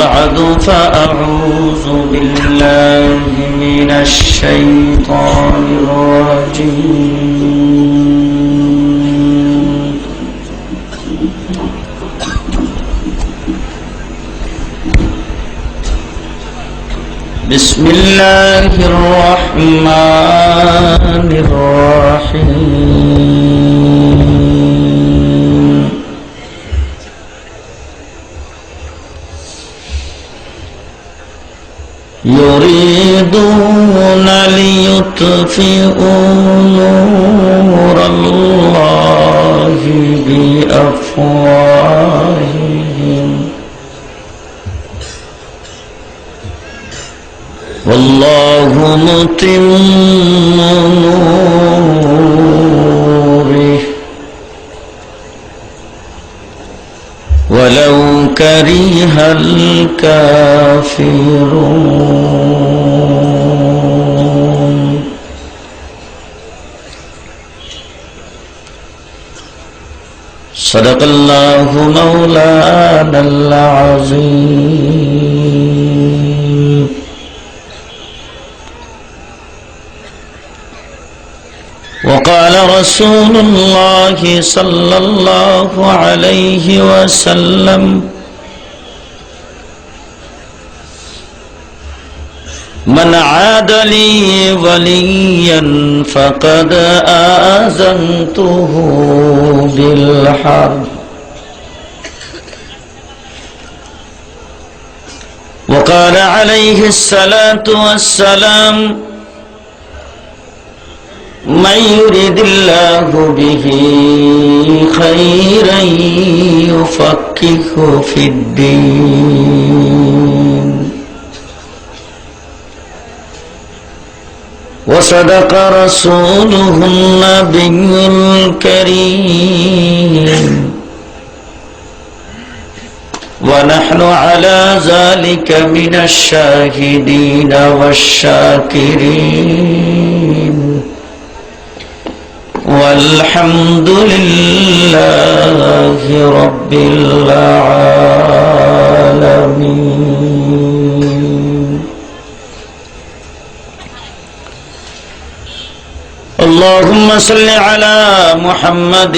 بعد فأعوذ بالله من الشيطان الرجيم بسم الله الرحمن الرحيم يريدون ليطفئوا نور الله بأفواههم والله متم نوره ولو كره الكافرون صدق الله مولانا العظيم وقال رسول الله صلى الله عليه وسلم من عاد لي وليا فقد آذنته بالحرب وقال عليه الصلاة والسلام من يريد الله به خيرا يفقهه في الدين وصدق رسوله النبي الكريم ونحن على ذلك من الشاهدين والشاكرين والحمد لله رب العالمين اللهم صل على محمد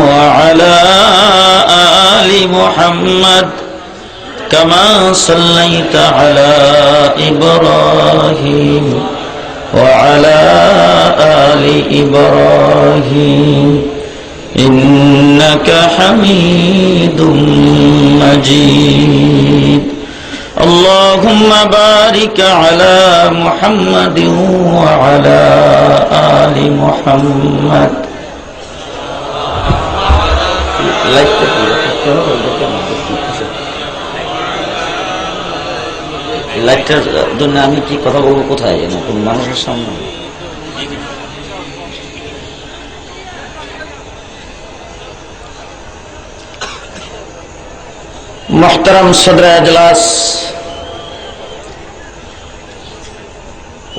وعلى آل محمد كما صليت على إبراهيم وعلى آل إبراهيم إنك حميد مجيد اللهم بارك على محمد وعلى آل محمد লাইটটার জন্য আমি কি কথা বলবো কোথায় কোন মানুষের সামনে মুহতারাম সদর ইজলাস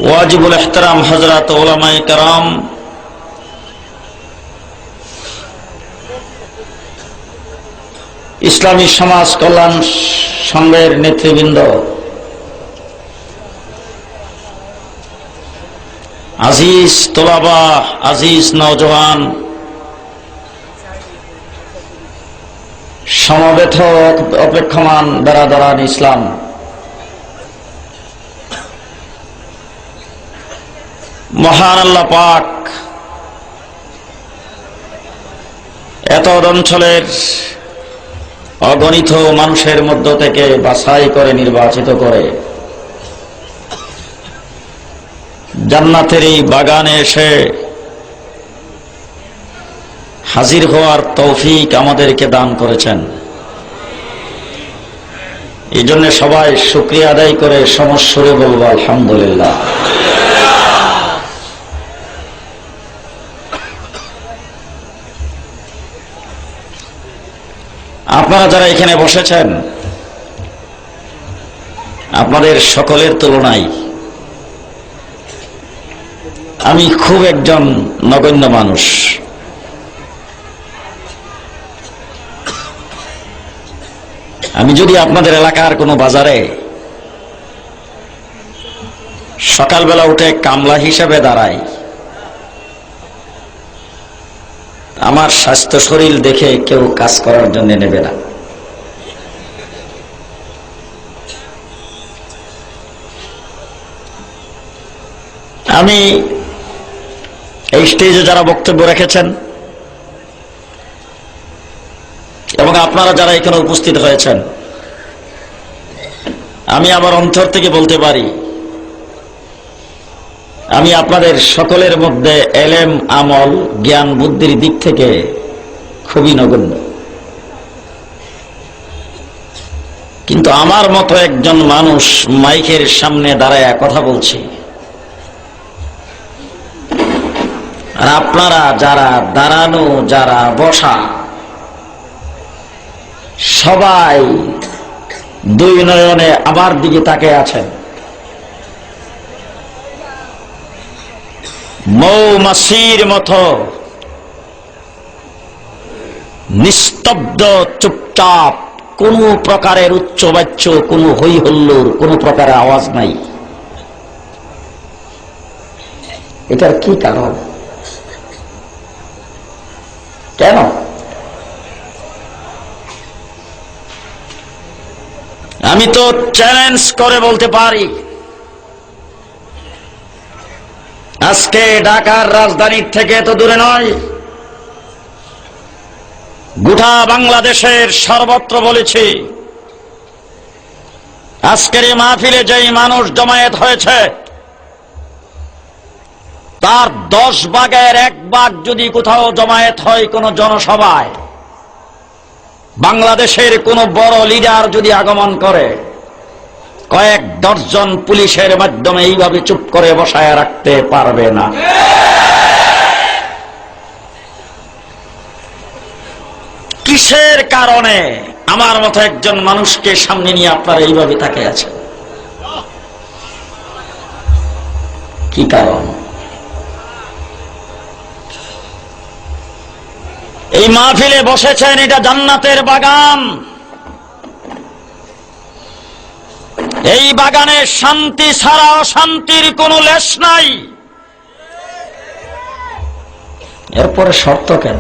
ওয়াজিবুল ইহতিরাম হযরত উলামায়ে কেরাম ইসলামী সমাজ কল্যাণ সংঘের নেতৃবৃন্দ আজিজ তোলাবা আজিজ নওজওয়ান সমবেত অপেক্ষমান বেরাদারান ইসলাম মহান আল্লাহ পাক এত অঞ্চলের অগণিত মানুষের মধ্য থেকে বাছাই করে নির্বাচিত করে জান্নাতের এই বাগানে এসে হাজির হওয়ার তৌফিক আমাদেরকে দান করেছেন। এই জন্য সবাই শুকরিয়া আদায় করে সমস্বরে বলবো আলহামদুলিল্লাহ। আপনারা যারা এখানে বসেছেন, আপনাদের সকলের তুলনায় আমি খুব একজন নগণ্য মানুষ। আমি যদি আপনাদের এলাকার কোনো বাজারে সকালবেলা উঠে কামলা হিসেবে দাঁড়াই, আমার স্বাস্থ্য শরীর দেখে কেউ কাজ করার জন্য নেবে না। আমি এই স্টেজে যারা বক্তব্য রেখেছেন এবং আপনারা যারা এখানে উপস্থিত হয়েছেন, আমি আমার অন্তর থেকে বলতে পারি আমি আপনাদের সকলের মধ্যে এলেম, আমল, জ্ঞান, বুদ্ধির দিক থেকে খুবই নগণ্য। কিন্তু আমার মতো একজন মানুষ মাইকের সামনে দাঁড়ায় কথা বলছি, আর আপনারা যারা দাঁড়ানো, যারা বসা, সবাই দুই নয়নে আমার দিকে তাকিয়ে আছেন। মৌমাছির মতো নিস্তব্ধ, চুপচাপ, কোন প্রকারের উচ্চবাচ্য, কোন হই হল্লোর, কোন প্রকারের আওয়াজ নাই। এটার কি কারণ? কেন? আমি তো চ্যালেঞ্জ করে বলতে পারি, আজকে ঢাকার রাজধানীর থেকে তো দূরে নয়, গোটা বাংলাদেশের সর্বত্র বলেছি, আজকের এই মাহফিলে যেই মানুষ জমায়েত হয়েছে তার 10 ভাগের 1 ভাগ যদি কোথাও জমায়েত হয় কোন জনসভায়, বাংলাদেশের কোন বড় লিডার যদি আগমন করে, কয়েক দর্জন পুলিশের মাধ্যমে এইভাবে চুপ করে বসায় রাখতে পারবে না। কিসের কারণে আমার মতো একজন মানুষকে সামনে নিয়ে আপনারা এইভাবে তাকিয়ে আছেন? কি কারণ? এই মাহফিলে বসেছেন, এটা জান্নাতের বাগান। এই বাগানে শান্তি ছাড়া অশান্তির কোনো লেশ নাই। এরপরে শর্ত কেন?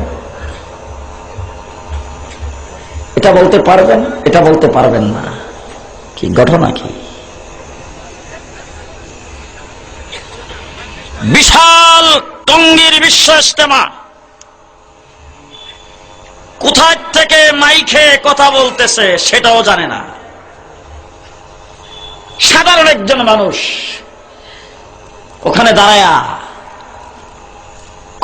এটা বলতে পারবেন, এটা বলতে পারবেন না, কি ঘটনা? কি বিশাল টঙ্গীর বিশ্ব ইজতেমা, কোথায় থেকে মাইকে কথা বলতেছে সেটাও জানে না। সাধারণ একজন মানুষ ওখানে দাঁড়ায়া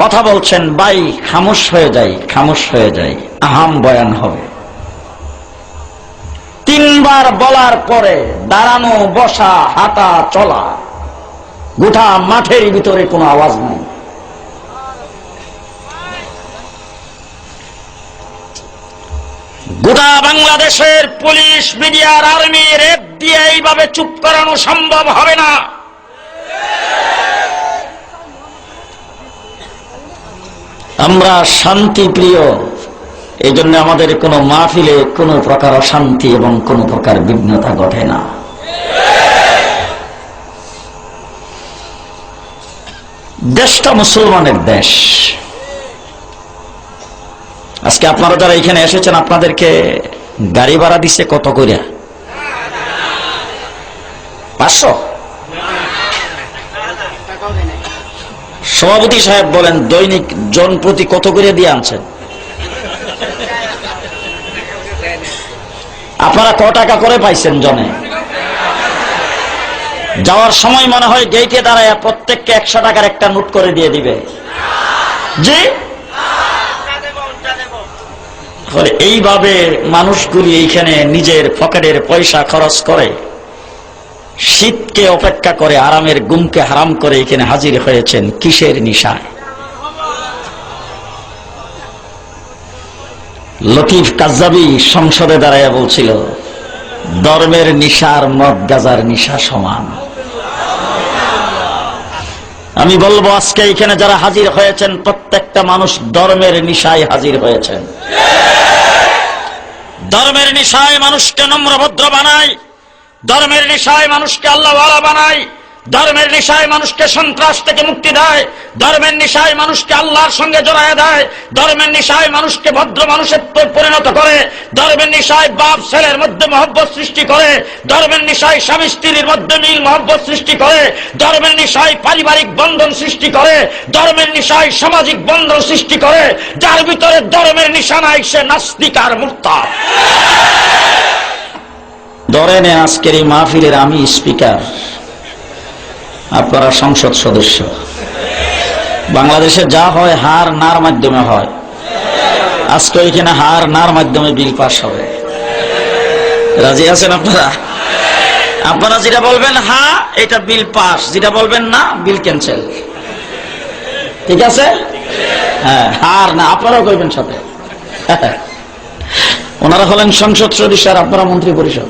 কথা বলছেন, ভাই খামোশ হয়ে যাই, খামোশ হয়ে যাই, আহাম বয়ান হবে। 3 বার বলার পরে দাঁড়ানো, বসা, হাঁটা, চলা, গোটা মাঠের ভিতরে কোনো আওয়াজ নেই। গোটা বাংলাদেশের পুলিশ, মিডিয়ার, আর্মি, রেড দিয়ে এইভাবে চুপ করানো সম্ভব হবে না। আমরা শান্তি প্রিয়, এই জন্য আমাদের কোনো মাহফিলে কোনো প্রকার অশান্তি এবং কোনো প্রকার বিঘ্নতা ঘটে না। দেশটা মুসলমানের দেশ। আজকে আপনারা যারা এখানে এসেছেন, আপনাদেরকে গাড়ি ভাড়া দিচ্ছে কত করে? 500? সভাপতি সাহেব বলেন দৈনিক জন প্রতি কত করে দিয়ে আনছেন? আপনারা ক টাকা করে পাইছেন জনে? যাওয়ার সময় মনে হয় গেইটে দাঁড়ায় প্রত্যেককে 100 টাকার একটা নোট করে দিয়ে দিবে। জি, এইভাবে মানুষগুলি এইখানে নিজের পকেটের পয়সা খরচ করে, শীতকে অপেক্ষা করে, আরামের ঘুমকে হারাম করে এখানে হাজির হয়েছেন কিসের নিশায়? লতিফ কাজ্জাবী সংসদে দাঁড়াইয়া বলছিল, ধর্মের নিশার মদ গাজার নিশা সমান। আমি বলবো আজকে এখানে যারা হাজির হয়েছেন প্রত্যেকটা মানুষ ধর্মের নিশায় হাজির হয়েছেন। ধর্মের নেশায় মানুষকে নম্রভদ্র বানায়, ধর্মের নেশায় মানুষকে আল্লাহওয়ালা বানায়, ধর্মের নেশায় মানুষকে সন্ত্রাস থেকে মুক্তি দেয়, ধর্মের নেশায় মানুষকে আল্লাহর সঙ্গে জড়ায় দেয়, ধর্মের নেশায় মানুষকে ভদ্র মানুষের পরিণত করে, ধর্মের নেশায় বাপ ছেলের মধ্যে মহব্বত সৃষ্টি করে, ধর্মের নেশায় স্বামী স্ত্রীর মধ্যে মিল মহব্বত সৃষ্টি করে, ধর্মের নেশায় পারিবারিক বন্ধন সৃষ্টি করে, ধর্মের নেশায় সামাজিক বন্ধন সৃষ্টি করে। যার ভিতরে ধর্মের নেশা নাই সে নাস্তিক আর মুরতাদ। ধরেন আজকের এই মাহফিলের আমি স্পিকার, আপনারা সংসদ সদস্য। বাংলাদেশে যা হয় হার নার মাধ্যমে হয়। আজকে এখানে হার নার মাধ্যমে বিল পাস হবে। রাজি আছেন আপনারা? আপনারা যেটা বলবেন হ্যাঁ এটা বিল পাস, যেটা বলবেন না বিল ক্যান্সেল। ঠিক আছে? হ্যাঁ, হার না আপনারাও কইবেন সাথে। ওনারা হলেন সংসদ সদস্য আর আপনারা মন্ত্রী পরিষদ।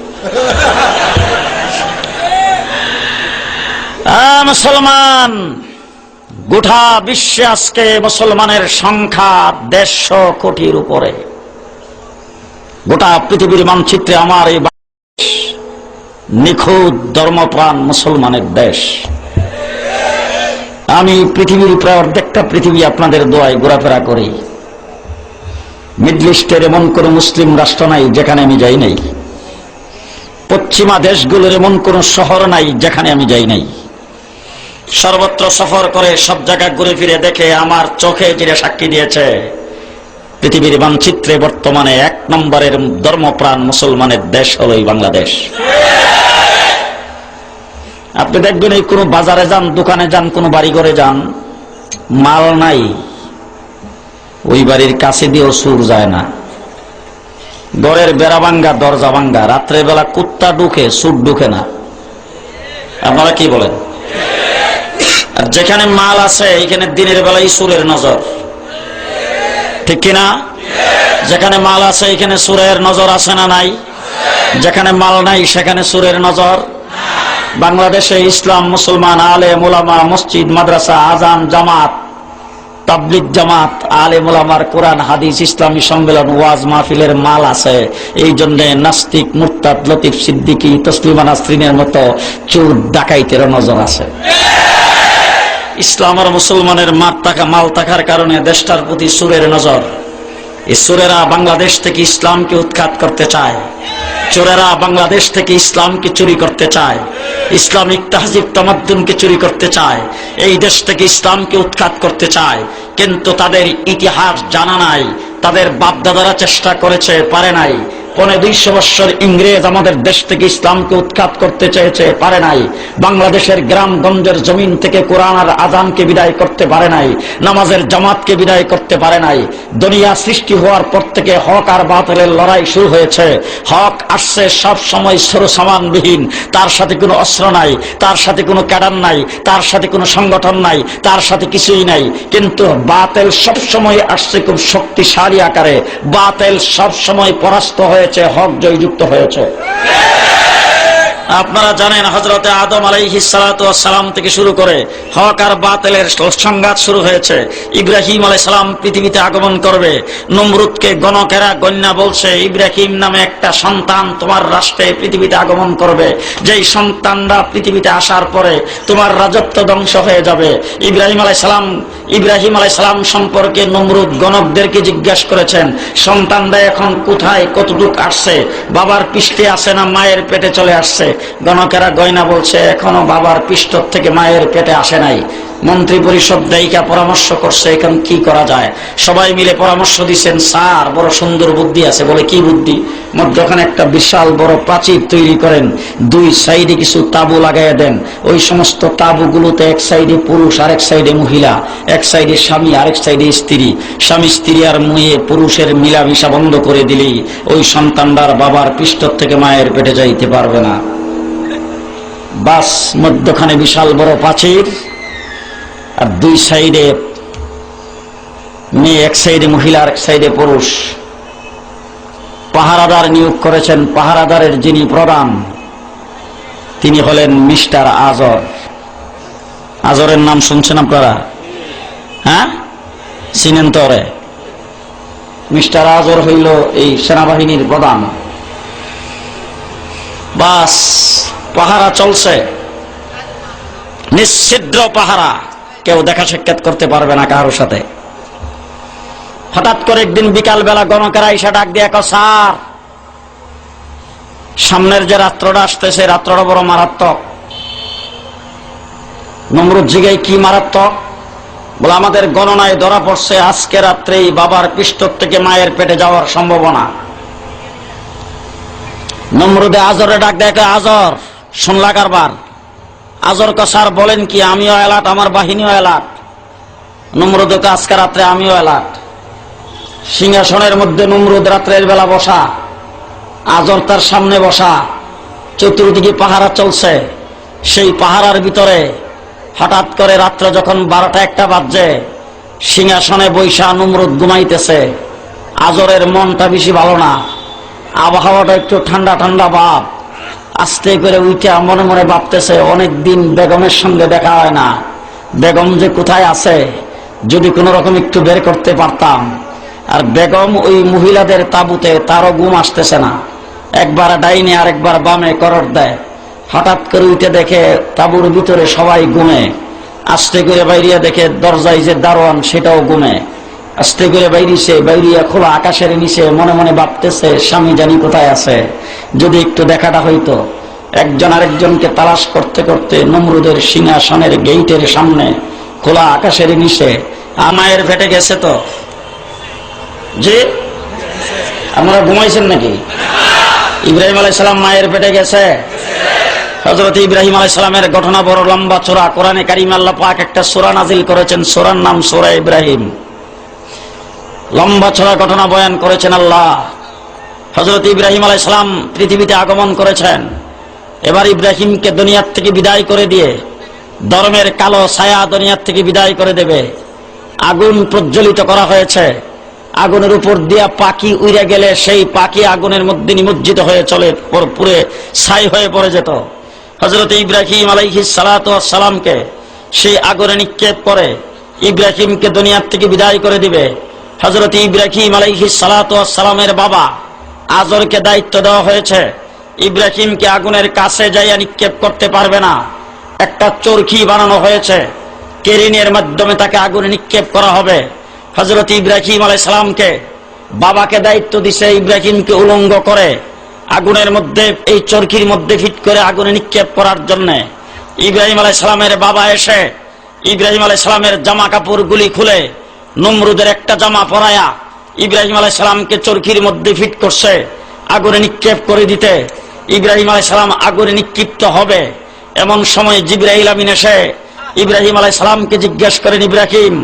মুসলমান, গোটা বিশ্বে আজকে মুসলমানের সংখ্যা 150 কোটির উপরে। গোটা পৃথিবীর মানচিত্রে আমার এই বাংলাদেশ নিখুঁত ধর্মপ্রাণ মুসলমানের দেশ। আমি পৃথিবীর প্রায় অর্ধেকটা পৃথিবী আপনাদের দোয়ায় ঘোরাফেরা করি। মিডল ইস্টের এমন কোন মুসলিম রাষ্ট্র নাই যেখানে আমি যাই নাই। পশ্চিমা দেশগুলোর এমন কোন শহর নাই যেখানে আমি যাই নাই। সর্বত্র সফর করে সব জায়গা ঘুরে ফিরে দেখে আমার চোখে যেটা সাক্ষী দিয়েছে, পৃথিবীর মানচিত্রে বর্তমানে 1 নম্বরের ধর্মপ্রাণ মুসলমানের দেশ হলো এই বাংলাদেশ। আপনি দেখবেন এই কোনো বাজারে যান, দোকানে যান, কোনো বাড়ি ঘরে যান, মাল নাই, ওই বাড়ির কাছে দিয়েও সুর যায় না। ঘরের বেড়া ভাঙ্গা, দরজা ভাঙ্গা, রাত্রের বেলা কুত্তা ঢুকে, সুর ঢুকে না। আপনারা কি বলেন? আর যেখানে মাল আছে এখানে দিনের বেলায় সুরের নজর, ঠিক কিনা? যেখানে মাল আছে এখানে সুরের নজর আছে না নাই? যেখানে মাল নাই সেখানে সুরের নজর। বাংলাদেশে ইসলাম, মুসলমান, আলেম ওলামা, মসজিদ, মাদ্রাসা, আজান, জামাত, তাবলিগ জামাত, আলেম ওলামার কোরআন হাদিস, ইসলামী সম্মেলন, ওয়াজ মাহফিলের মাল আছে। এই জন্য নাস্তিক, মুরতাদ, লতিফ সিদ্দিকী, তসলিমা নাসরিনের মতো চোর ডাকাইতের নজর আছে। ইসলাম আর মুসলমানের মাল থাকার কারণে দেশটার প্রতি সুরের নজর। এই সুরেরা বাংলাদেশ থেকে ইসলামকে উৎখাত করতে চায়। চোরেরা বাংলাদেশ থেকে ইসলামকে চুরি করতে চায়, ইসলামিক তাহজিব তামাদ্দুনকে চুরি করতে চায়, এই দেশ থেকে ইসলামকে উৎখাত করতে চায়। কিন্তু তাদের ইতিহাস জানা নাই, তাদের বাপদাদারা চেষ্টা করেছে, পারে নাই। 250 বছর ইংরেজ আমাদের দেশ থেকে ইসলামকে উৎখাত করতে চেয়েছে, পারে নাই। বাংলাদেশের গ্রামগঞ্জের জমিন থেকে কোরআন আর আযানকে বিদায় করতে পারে নাই, নামাজের জামাতকে বিদায় করতে পারে নাই। দুনিয়া সৃষ্টি হওয়ার পর থেকে হক আর বাতিলের লড়াই শুরু হয়েছে। হক আসছে সব সময় সরসামানবিহীন, তার সাথে কোনো অস্ত্র নাই, তার সাথে কোনো ক্যাডার নাই, তার সাথে কোনো সংগঠন নাই, তার সাথে কিছুই নাই। কিন্তু বাতিল সব সময় আসছে খুব শক্তিশালী আকারে। বাতিল সব সময় পরাস্ত হয়েছে, হক জয়যুক্ত হয়েছে। আপনারা জানেন হযরতে আদম আলাইহিস সালাতু ওয়াস সালাম থেকে শুরু করে হক আর বাতিলের সংঘাত শুরু হয়েছে। ইব্রাহিম আলাইহিস সালাম পৃথিবীতে আগমন করবে, নমরুদকে গণকেরা গণ্যা বলছে ইব্রাহিম নামে একটা সন্তান তোমার রাষ্ট্রে পৃথিবীতে আগমন করবে, যেই সন্তানরা পৃথিবীতে আসার পরে তোমার রাজত্ব ধ্বংস হয়ে যাবে। ইব্রাহিম আলাইহিস সালাম সম্পর্কে নমরুদ গণকদেরকে জিজ্ঞাসা করেছেন, সন্তানরা এখন কোথায়, কতটুক আসছে, বাবার পৃষ্ঠে আছে না মায়ের পেটে চলে আসছে? গণকেরা গয়না বলছে এখনো বাবার পৃষ্ঠ থেকে মায়ের পেটে আসে নাই। মন্ত্রী পরিষদ দায়িকা পরামর্শ করছে এখন কি করা যায়। সবাই মিলে পরামর্শ দিচ্ছেন, স্যার বড় সুন্দর বুদ্ধি আছে। বলে কি বুদ্ধি? মধ্যখানে একটা বিশাল বড় প্রাচীর তৈরি করেন, 2 সাইডে কিছু তাবু লাগাইয়া দেন। ওই সমস্ত তাবুগুলোতে এক সাইডে পুরুষ, আরেক সাইডে মহিলা, এক সাইডে স্বামী, আরেক সাইডে স্ত্রী। স্বামী স্ত্রী আর মেয়ে পুরুষের মিলামিশা বন্ধ করে দিলেই ওই সন্তানটার বাবার পৃষ্ঠ থেকে মায়ের পেটে যাইতে পারবে না। বাস, মধ্যখানে বিশাল বড় প্রাচীর, আর 2 সাইডে মেয়ে, এক সাইডে মহিলা, এক সাইডে পুরুষ। পাহারাদার নিয়োগ করেছেন। পাহারাদারের যিনি প্রধান তিনি হলেন মিস্টার আজর। আজরের নাম শুনছেন আপনারা? হ্যাঁ, চিনেন তো? মিস্টার আজর হইল এই সেনাবাহিনীর প্রধান। বাস পাহারা চলছে, নিশ্ছিদ্র পাহারা, কেউ দেখা সাক্ষাৎ করতে পারবে না কারোর সাথে। হঠাৎ করে একদিন বিকাল বেলা গণকেরা এসে ডাক দিয়ে, স্যার সামনের যে রাত্রটা আসতেছে রাত্রটা বড় মারাত্মক। নমরুদ জিগাই, কি মারাত্মক? বলে আমাদের গণনায় ধরা পড়ছে আজকে রাত্রেই বাবার পৃষ্ঠ থেকে মায়ের পেটে যাওয়ার সম্ভাবনা। নমরুদে আজরে ডাক দেখে, আজর শুনলা কারবার? আজর ক স্যার বলেন কি? আমিও অ্যালার্ট, আমার বাহিনীও অ্যালার্ট। নমরুদকে আজকে রাত্রে আমিও অ্যালার্ট। সিংহাসনের মধ্যে নমরুদ রাত্রের বেলা বসা, আজর তার সামনে বসা, চতুর্দিকে পাহারা চলছে। সেই পাহারার ভিতরে হঠাৎ করে রাত্র যখন 12টা-1টা বাজছে, সিংহাসনে বৈশা নমরুদ ঘুমাইতেছে। আজরের মনটা বেশি ভালো না, আবহাওয়াটা একটু ঠান্ডা ঠান্ডা ভাব। আস্তে করে উইটা মনে মনে ভাবতেছে, অনেকদিন বেগমের সঙ্গে দেখা হয় না, বেগম যে কোথায় আছে, যদি কোনো রকম একটু বের করতে পারতাম। আর বেগম ওই মহিলাদের তাঁবুতে, তারও ঘুম আসতেছে না, একবার ডাইনে আর একবার বামে করর দেয়। হঠাৎ করে উঠে দেখে তাঁবুর ভিতরে সবাই ঘুমে। আস্তে করে বাইরিয়া দেখে দরজায় যে দারোয়ান সেটাও ঘুমে। আস্তে করে বাইরিছে, বাইরিয়া খোলা আকাশের নিচে মনে মনে ভাবতেছে, স্বামী জানি কোথায় আছে, যদি একটু দেখাটা হইতো। একজন আরেকজনকে তালাশ করতে করতে নমরুদের সিংহাসনের গেইটের সামনে খোলা আকাশের নিচে, মায়ের পেটে গেছে তো যে আপনারা ঘুমাইছেন নাকি? ইব্রাহিম আলাইহিস সালাম মায়ের পেটে গেছে। হযরত ইব্রাহিম আলাইহিস সালামের ঘটনা বড় লম্বা চূড়া। কোরআনে কারিমে আল্লাহ পাক একটা সূরা নাজিল করেছেন, সূরার নাম সূরা ইব্রাহিম। লম্বা চূড়া ঘটনা বয়ান করেছেন আল্লাহ। হযরত ইব্রাহিম আলাইহিস সালাম পৃথিবীতে আগমন করেছেন। এবার ইব্রাহিমকে দুনিয়ার থেকে বিদায় করে দিয়ে ধর্মের কালো ছায়া দুনিয়ার থেকে বিদায় করে দেবে। আগুন প্রজ্বলিত করা হয়েছে, আগুনের উপর দিয়া পাখি উড়ে গেলে সেই পাখি আগুনের মধ্যে নিমজ্জিত হয়ে চলে পুরে ছাই হয়ে পড়ে যেত। হযরত ইব্রাহিম আলাইহিস সালাতু ওয়াস সালামকে সেই আগুনে নিক্ষেপ করে ইব্রাহিমকে দুনিয়ার থেকে বিদায় করে দিবে। হযরত ইব্রাহিম আলাইহিস সালাতু ওয়াস সালামের বাবা আজরকে দায়িত্ব দেওয়া হয়েছে, ইব্রাহিমকে আগুনের কাছে যাইয়া নিক্ষেপ করতে পারবে না। একটা চরকি বানানো হয়েছে, কেরিনের মাধ্যমে তাকে আগুনে নিক্ষেপ করা হবে। হযরত ইব্রাহিম আলাইহিস সালামকে বাবাকে দায়িত্ব দিছে ইব্রাহিমকে উলঙ্গ করে আগুনের মধ্যে, এই চরকির মধ্যে ফিট করে আগুনে নিক্ষেপ করার জন্য। ইব্রাহিম আলাইহিস সালামের বাবা এসে ইব্রাহিম আলাইহিস সালামের জামা কাপড়গুলি খুলে নমরুদের একটা জামা পরায়া ইব্রাহিম আলাইহিস সালামকে চরকির মধ্যে ফিট করছে আগুনে নিক্ষেপ করে দিতে। ইব্রাহিম আলাইহিস সালাম আগুনে নিক্ষিপ্ত হবে, এমন সময় জিবরাইল আমিন এসে ইব্রাহিম আলাইহিস সালামকে জিজ্ঞেস করেন, ইব্রাহিম,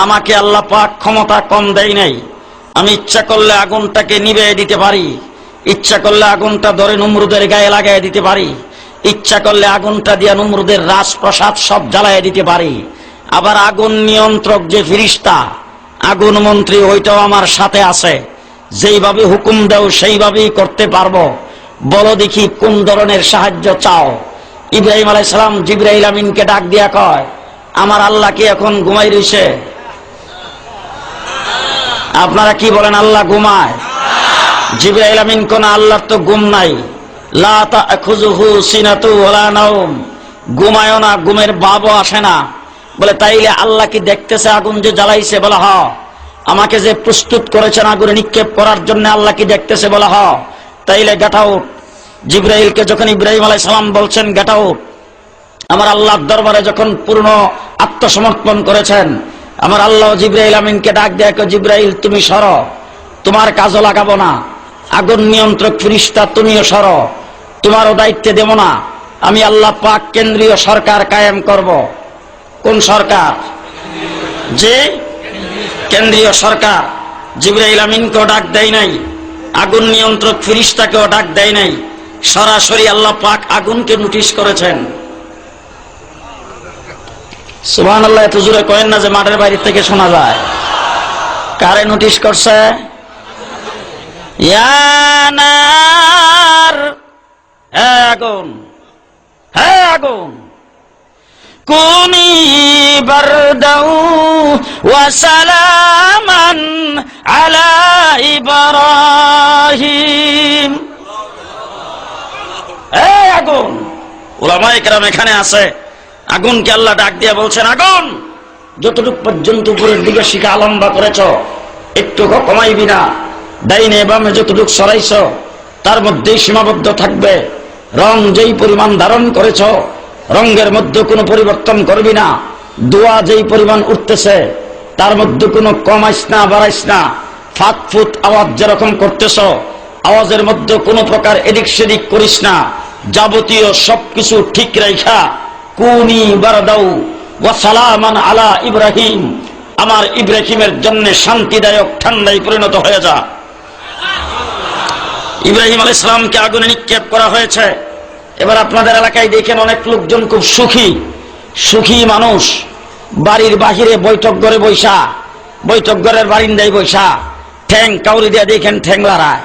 আমাকে আল্লাহ পাক ক্ষমতা কম দেয় নাই, আমি ইচ্ছা করলে আগুনটাকে নিভিয়ে দিতে পারি, ইচ্ছা করলে আগুনটা ধরে নমরুদের গায়ে লাগাই দিতে পারি, ইচ্ছা করলে আগুনটা দিয়া নমরুদের রাজপ্রাসাদ সব জ্বালায় দিতে পারি। আবার আগুন নিয়ন্ত্রক যে ফেরেশতা, আগুন মন্ত্রী, ওইটাও আমার সাথে আছে, যেইভাবে হুকুম দাও সেইভাবেই করতে পারবো, বলো দেখি কোন ধরনের সাহায্য চাও। ইব্রাহিম আলাইহিস সালাম জিবরাইল আমিনকে ডাক দিয়া কয়, আমার আল্লাহ কি এখন ঘুমাই রইছে? আপনারা কি বলেন, আল্লাহ ঘুমায়? জিবরাইল আমিন কোন, আল্লাহর তো ঘুম নাই, লা তাখুযুহু সিনাতু ওয়ালা নাওম, ঘুমায়ও না, ঘুমের ভাবও আসে না। বলে তাইলে আল্লাহ কি দেখতেছে আগুন যে জ্বালাইছে? বলা হ। আমাকে যে প্রস্তুত করেছেন আগুনে নিক্ষেপ করার জন্য, আল্লাহ কি দেখতেছে? বলা হ। তাইলে গেট আউট। জিবরাইলকে যখন ইব্রাহিম আলাইহিস সালাম বলছেন গেট আউট, আমার আল্লাহর দরবারে যখন পূর্ণ আত্মসমর্পণ করেছেন, আমার আল্লাহ জিবরাইল আমিনকে ডাক দেয়, জিবরাইল তুমি সরো, তোমার কাজও লাগাবো না, আগুন নিয়ন্ত্রক ফেরেশতা তুমিও সরো, তোমারও দায়িত্বে দেব না। আমি আল্লাহ পাক কেন্দ্রীয় সরকার কায়েম করব। কোন সরকার? যে কেন্দ্রীয় সরকার। জিবরাইল আমিনকেও ডাক দেয় নাই, আগুন নিয়ন্ত্রক ফেরেশতাকেও ডাক দেয় নাই, সরাসরি আল্লাহ পাক আগুনকে নোটিশ করেছেন। সুবহানাল্লাহ, এত জোরে কয়েন না যে মাঠের বাইরে থেকে শোনা যায়। কারে নোটিশ করছে? ইয়ানার, হে আগুন, হে আগুন, কুনি বারদাউ ওয়া সালামান আলা ইব্রাহিম। এই আগুন, উলামায়ে কেরাম এখানে আছে, আগুনকে আল্লাহ ডাক দিয়ে বলছেন, আগুন যতটুকু পর্যন্ত উপরের দিকে শিখা লম্বা করেছ একটু কমাইবি না, ডাইনে বামে যতটুকু সরাইছ তার মধ্যেই সীমাবদ্ধ থাকবে। রং যেই পরিমাণ ধারণ করেছ রঙের মধ্যে কোনো পরিবর্তন করবি না। দোয়া যেই পরিমাণ উঠতেছে তার মধ্যে কোনো কমাইস না বাড়াইস না। ফাত ফুট আওয়াজ যেরকম করতেছ আওয়াজের মধ্যে কোনো প্রকার এদিক সেদিক করিস না। যাবতীয় সবকিছু ঠিক রাইখা কুনি বারদাউ ওয়া সালামান আলা ইব্রাহিম, আমার ইব্রাহিমের জন্য শান্তিদায়ক ঠান্ডায় পরিণত হয়ে যা। ইব্রাহিম আলাইহিস সালামকে আগুনে নিক্ষেপ করা হয়েছে। এবার আপনাদের এলাকায় দেখেন অনেক লোকজন খুব সুখী মানুষ, বাড়ির বাহিরে বৈঠক ঘরে বৈশা, বৈঠক ঘরের বারিন্দায় বৈশা ঠ্যাং কাউরি দিয়ে দেখেন ঠ্যাং লড়ায়।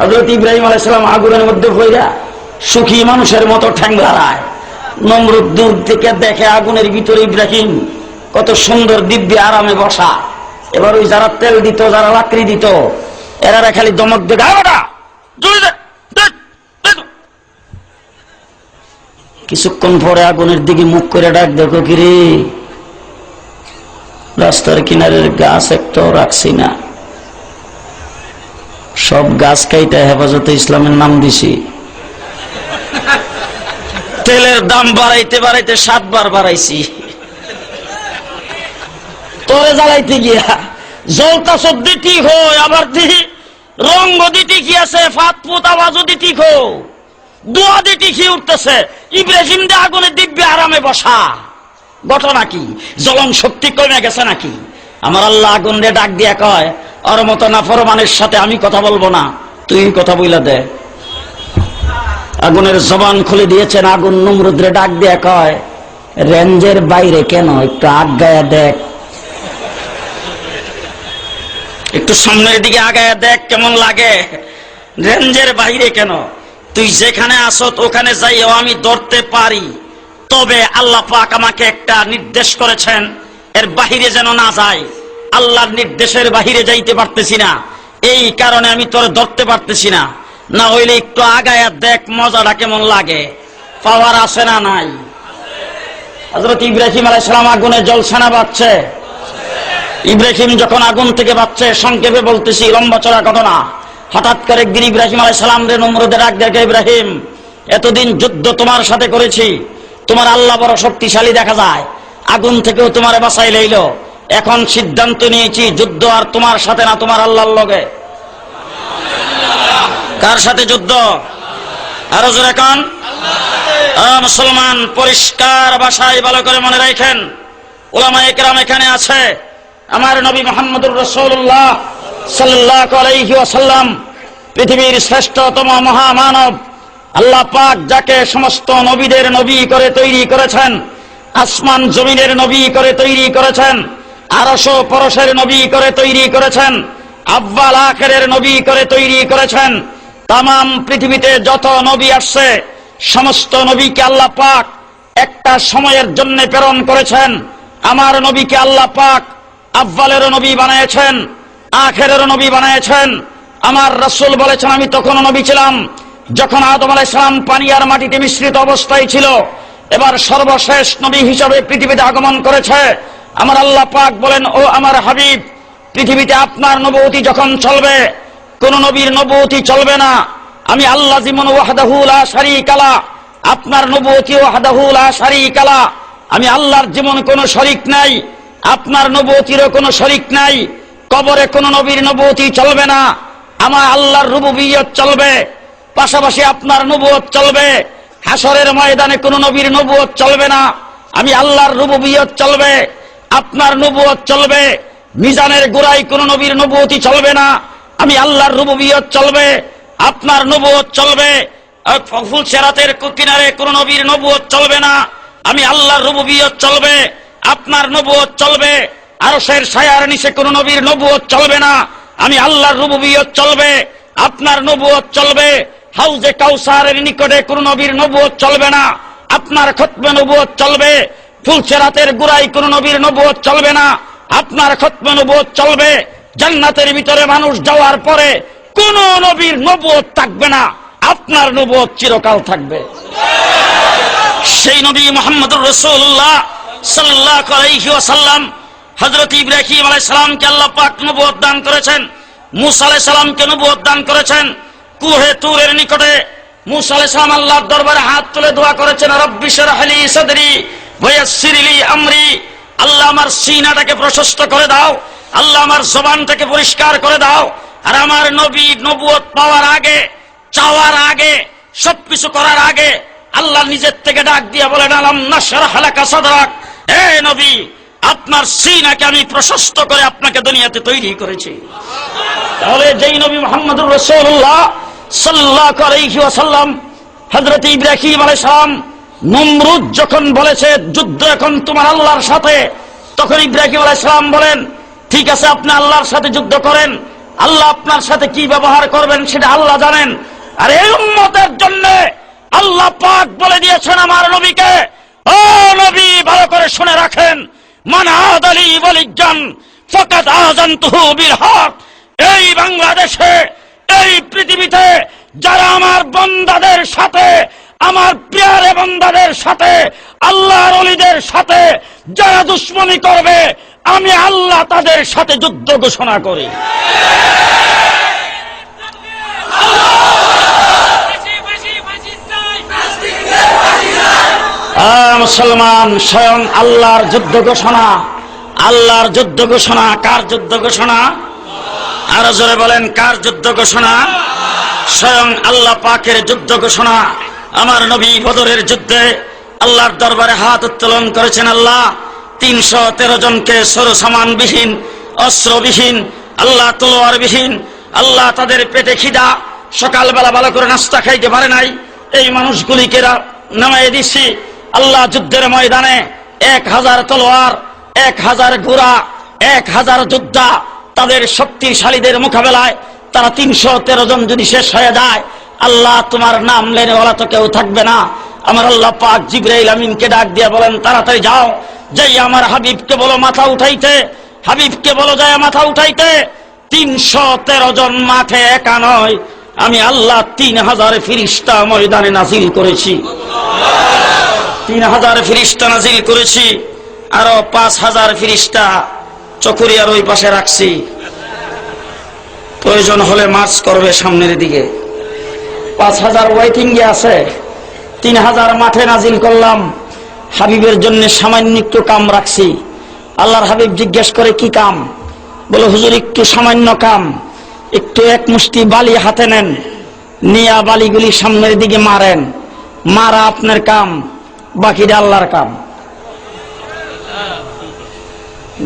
হযরত ইব্রাহিম আলাইহিস সালাম আগুনের মধ্যে পড়া সুখী মানুষের মতো ঠ্যাং লড়ায়। নমরুদ দূর থেকে দেখে আগুনের ভিতরে ইব্রাহিম কত সুন্দর দিব্যে আরামে বসা। এবার ওই যারা তেল দিত, যারা লাকড়ি দিত, এরা খালি দমক দিয়ে কিছুক্ষণ পরে আগুনের দিকে মুখ করে ডাক, দেখো কিরে রাস্তার কিনারের গাছ একটাও রাখছি না, সব গাছ কাইটা হেফাজতে ইসলামের নাম দিছি। তেলের দাম বাড়াইতে বাড়াইতে 7 বার বাড়াইছি, তোরে জ্বালাইতে গিয়া জলতা সদ্দি ঠিক হয়, আবার দিহি রঙ দিটি কি আছে, ফাত ফুত আওয়াজও দিটি খো, দোয়া দিটি কি উঠতেছে। ইব্রাহিম দে আগুনে দিব্যে আরামে বসা, ঘটনা কি? জ্বলন শক্তি কমে গেছে নাকি? আমার আল্লাহ আগুন রে ডাক দিয়া কয়, ওর মতো নাফরমানের সাথে আমি কথা বলবো না, তুই কথা বইলা দে। আগুনের জবান খুলে দিয়েছেন। আগুন নমরুদরে ডাক দিয়া কয়, রেঞ্জের বাইরে কেন, একটু আগায়া দেখ, একটু সামনের দিকে আগায়া দেখ কেমন লাগে। রেঞ্জের বাইরে কেন? তুই যেখানে আসো ওখানে যাইও আমি ধরতে পারি, তবে আল্লাহ পাক আমাকে একটা নির্দেশ করেছেন, এর বাহিরে যেন না যায়। আল্লাহর নির্দেশের বাহিরে যাইতে পারতেছি না, এই কারণে আমি তোর ধরতে পারতেছি না। না হইলে একটু আগায়া দেখ মজাটা কেমন লাগে। পাওয়ার আছে না নাই? হযরত ইব্রাহিম আলাইহিস সালাম আগুনে জলসানা বাঁচছে। ইব্রাহিম যখন আগুন থেকে বাঁচছে, সংক্ষেপে বলতেছি, লম্বা চড়া ঘটনা। হঠাৎ করে একদিন ইব্রাহিম আলাইহিস সালাম রে নমরুদের ডাক দেখে, ইব্রাহিম এতদিন যুদ্ধ তোমার সাথে করেছি, তোমার আল্লাহ বড় শক্তিশালী দেখা যায়, আগুন থেকেও তোমার বাঁচাই লইল। এখন সিদ্ধান্ত নিয়েছি যুদ্ধ আর তোমার সাথে না, তোমার আল্লাহর লগে। কার সাথে যুদ্ধ? আরো জোরে কান। মুসলমান পরিষ্কার ভাষায় ভালো করে মনে রাখেন, উলামায়ে কেরাম এখানে আছে। আমার নবী মুহাম্মদুর রাসূলুল্লাহ সাল্লাল্লাহু আলাইহি ওয়াসাল্লাম পৃথিবীর শ্রেষ্ঠতম মহামানব। আল্লাহ পাক যাকে সমস্ত নবীদের নবী করে তৈরি করেছেন, আসমান জমিনের নবী করে তৈরি করেছেন, আরশ ও পরশের নবী করে তৈরি করেছেন, আব্বাল আখিরের নবী করে তৈরি করেছেন। তামাম পৃথিবীতে যত নবী আসছে সমস্ত নবীকে আল্লাহ পাক একটা সময়ের জন্য প্রেরণ করেছেন। আমার নবীকে আল্লাহ পাক আব্বালের নবী বানিয়েছেন, আখিরের নবী বানিয়েছেন। আমার রাসূল বলেছেন, আমি তখন নবী ছিলাম যখন আদম আলাইহিস সালাম পানি আর মাটিতে মিশ্রিত অবস্থায় ছিল। এবার সর্বশেষ নবী হিসাবে পৃথিবীতে আগমন করেছে। আমার আল্লাহ পাক বলেন, ও আমার হাবিব, পৃথিবীতে আপনার নবুয়তি যখন চলবে, কোন নবীর নবুয়তি চলবে না। আমি আল্লাহ যিমন ওয়াহদাহু লা শারীকা লা, আপনার নবুয়তি ওয়াহদাহু লা শারীকা লা, আমি আল্লাহর যেমন কোনো শরীক নাই, আপনার নবুয়তিরও কোনো শরীক নাই। কবরে কোন নবীর নবুয়তি চলবে না, আমার আল্লাহর রুবুবিয়ত চলবে, পাশাপাশি আপনার নবুয়ত চলবে। হাসরের ময়দানে কোন নবীর নবুয়ত চলবে না, আমি আল্লাহর রুবুবিয়ত চলবে, আপনার নবুয়ত চলবে। মিজানের গোড়ায় কোন নবীর নবুয়তি চলবে না, আমি আল্লাহর রুবুবিয়ত চলবে, আপনার নবুয়ত চলবে। ফুলসিরাতের কিনারে কোন নবীর নবুয়ত চলবে না, আমি আল্লাহর রুবুবিয়ত চলবে, আপনার নবুয়ত চলবে। আরশের ছায়ার নিচে কোন নবীর নবুয়ত চলবে না, আমি আল্লাহর রুবুবিয়ত চলবে, আপনার নবুয়ত চলবে। হাউজে কাউসারের নিকটে কোন নবীর নবুয়ত চলবে না, আপনার খতমে নবুয়ত চলবে, ফুলসেরাতের গোড়ায় কোন নবীর নবুয়ত চলবে না, আপনার খতমে নবুয়ত চলবে। জান্নাতের ভিতরে মানুষ যাওয়ার পরে কোন নবীর নবুয়ত থাকবে না, আপনার নবুয়ত চিরকাল থাকবে। সেই নবী মুহাম্মদুর রাসূলুল্লাহ সাল্লাল্লাহু আলাইহি ওয়াসাল্লাম হযরত ইব্রাহিম আলাইহিস সালামকে আল্লাহ পাক নবুয়ত দান করেছেন, মুসা আলাইহিস সালামকে নবুয়ত দান করেছেন। কুহে তুরের নিকটে মুসা আলাইহিস সালাম আল্লাহর দরবারে হাত তুলে দোয়া করেছেন, রব্বি শরহ লি সাদরি ওয়া ইয়াসসির লি আমরি। আল্লাহ আমার সিনাটাকে প্রশস্ত করে দাও, আল্লাহ আমার জবানটাকে পরিষ্কার করে দাও। আর আমার নবী নবুয়ত পাওয়ার আগে, চাওয়ার আগে, সবকিছু করার আগে আল্লাহ নিজের থেকে ডাক দিয়ে বলেন, আলাম নাশরাহ লাকা সাদরাক, হে নবী আপনার সিনাকে আমি প্রশস্ত করে আপনাকে দুনিয়াতে তৈরি করেছি। তাহলে যেই নবী মুহাম্মদুর রাসূলুল্লাহ সাল্লাল্লাহু আলাইহি ওয়াসাল্লাম হযরত ইব্রাহিম আলাইহিস সালাম নমরুদ যখন বলেছে যুদ্ধ এখন তোমার আল্লাহর সাথে, তখন ইব্রাহিম আলাইহিস সালাম বলেন, ঠিক আছে আপনি আল্লাহর সাথে যুদ্ধ করেন, আল্লাহ আপনার সাথে কি ব্যবহার করবেন সেটা আল্লাহ জানেন। আর এই উম্মতের জন্য আল্লাহ পাক বলে দিয়েছেন আমার নবীকে, ও নবী ভালো করে শুনে রাখেন, মান আদালি ওয়ালিয়ান ফাকাদ আযানতুহু বিল হক। এই বাংলাদেশে, এই পৃথিবীতে যারা আমার বান্দাদের সাথে, আমার প্রিয় বান্দাদের সাথে, আল্লাহর ওলিদের সাথে যারা দুশমনি করবে, আমি আল্লাহ তাদের সাথে যুদ্ধ ঘোষণা করি। মুসলমান, স্বয়ং আল্লাহর যুদ্ধ ঘোষণা, আল্লাহর যুদ্ধ ঘোষণা। কার যুদ্ধ ঘোষণা? আরো জোরে বলেন, কার যুদ্ধ ঘোষণা? স্বয়ং আল্লাহ পাকের যুদ্ধ ঘোষণা। আমার নবী বদরের যুদ্ধে আল্লাহর দরবারে হাত উত্তোলন করেছেন। আল্লাহ 313 জনকে সরসামানবিহীন, অস্ত্রবিহীন, আল্লাহ তলোয়ারবিহীন, আল্লাহ তাদের পেটে খিদা, সকালবেলা ভালো করে নাস্তা খাইতে পারে নাই, এই মানুষগুলিকে নামাই দিচ্ছি। আল্লাহ যুদ্ধের ময়দানে 1000 তলোয়ার, 1000 ঘোড়া, 1000 যোদ্ধা, তাদের শক্তিশালীদের মোকাবেলায় তারা 313 জন যদি শেষ হয়ে যায়, আল্লাহ তোমার নাম লেনেওয়ালা তো কেউ থাকবে না। আমার আল্লাহ পাক জিবরাইল আমিনকে ডাক দিয়ে বলেন, তাড়াতাড়ি যাও, যাই আমার হাবিবকে বলো মাথা উঠাইতে, হাবিবকে বলো যায় মাথা উঠাইতে। 313 জন মাঠে একা নয়, আমি আল্লাহ 3000 ফেরেশতা ময়দানে নাজিল করেছি, 3000 ফেরেশতা নাজিল করেছি। আরো 5000 ফেরেশতা চকুরিয়ার ওই পাশে রাখছি, প্রয়োজন হলে মার্চ করবে সামনের দিকে। 5000 ওয়েটিং এ আছে, 3000 মাঠে নাজিল করলাম। হাবিবের জন্য সামান্য একটু কাম রাখছি। আল্লাহর হাবিব জিজ্ঞেস করে, কি কাম? বলে, হুজুর একটু সামান্য কাম, একটু এক মুষ্টি বালি হাতে নেন, নিয়া বালিগুলি সামনের দিকে মারেন, মারা আপনার কাম, বাকিটা আল্লাহর কাম।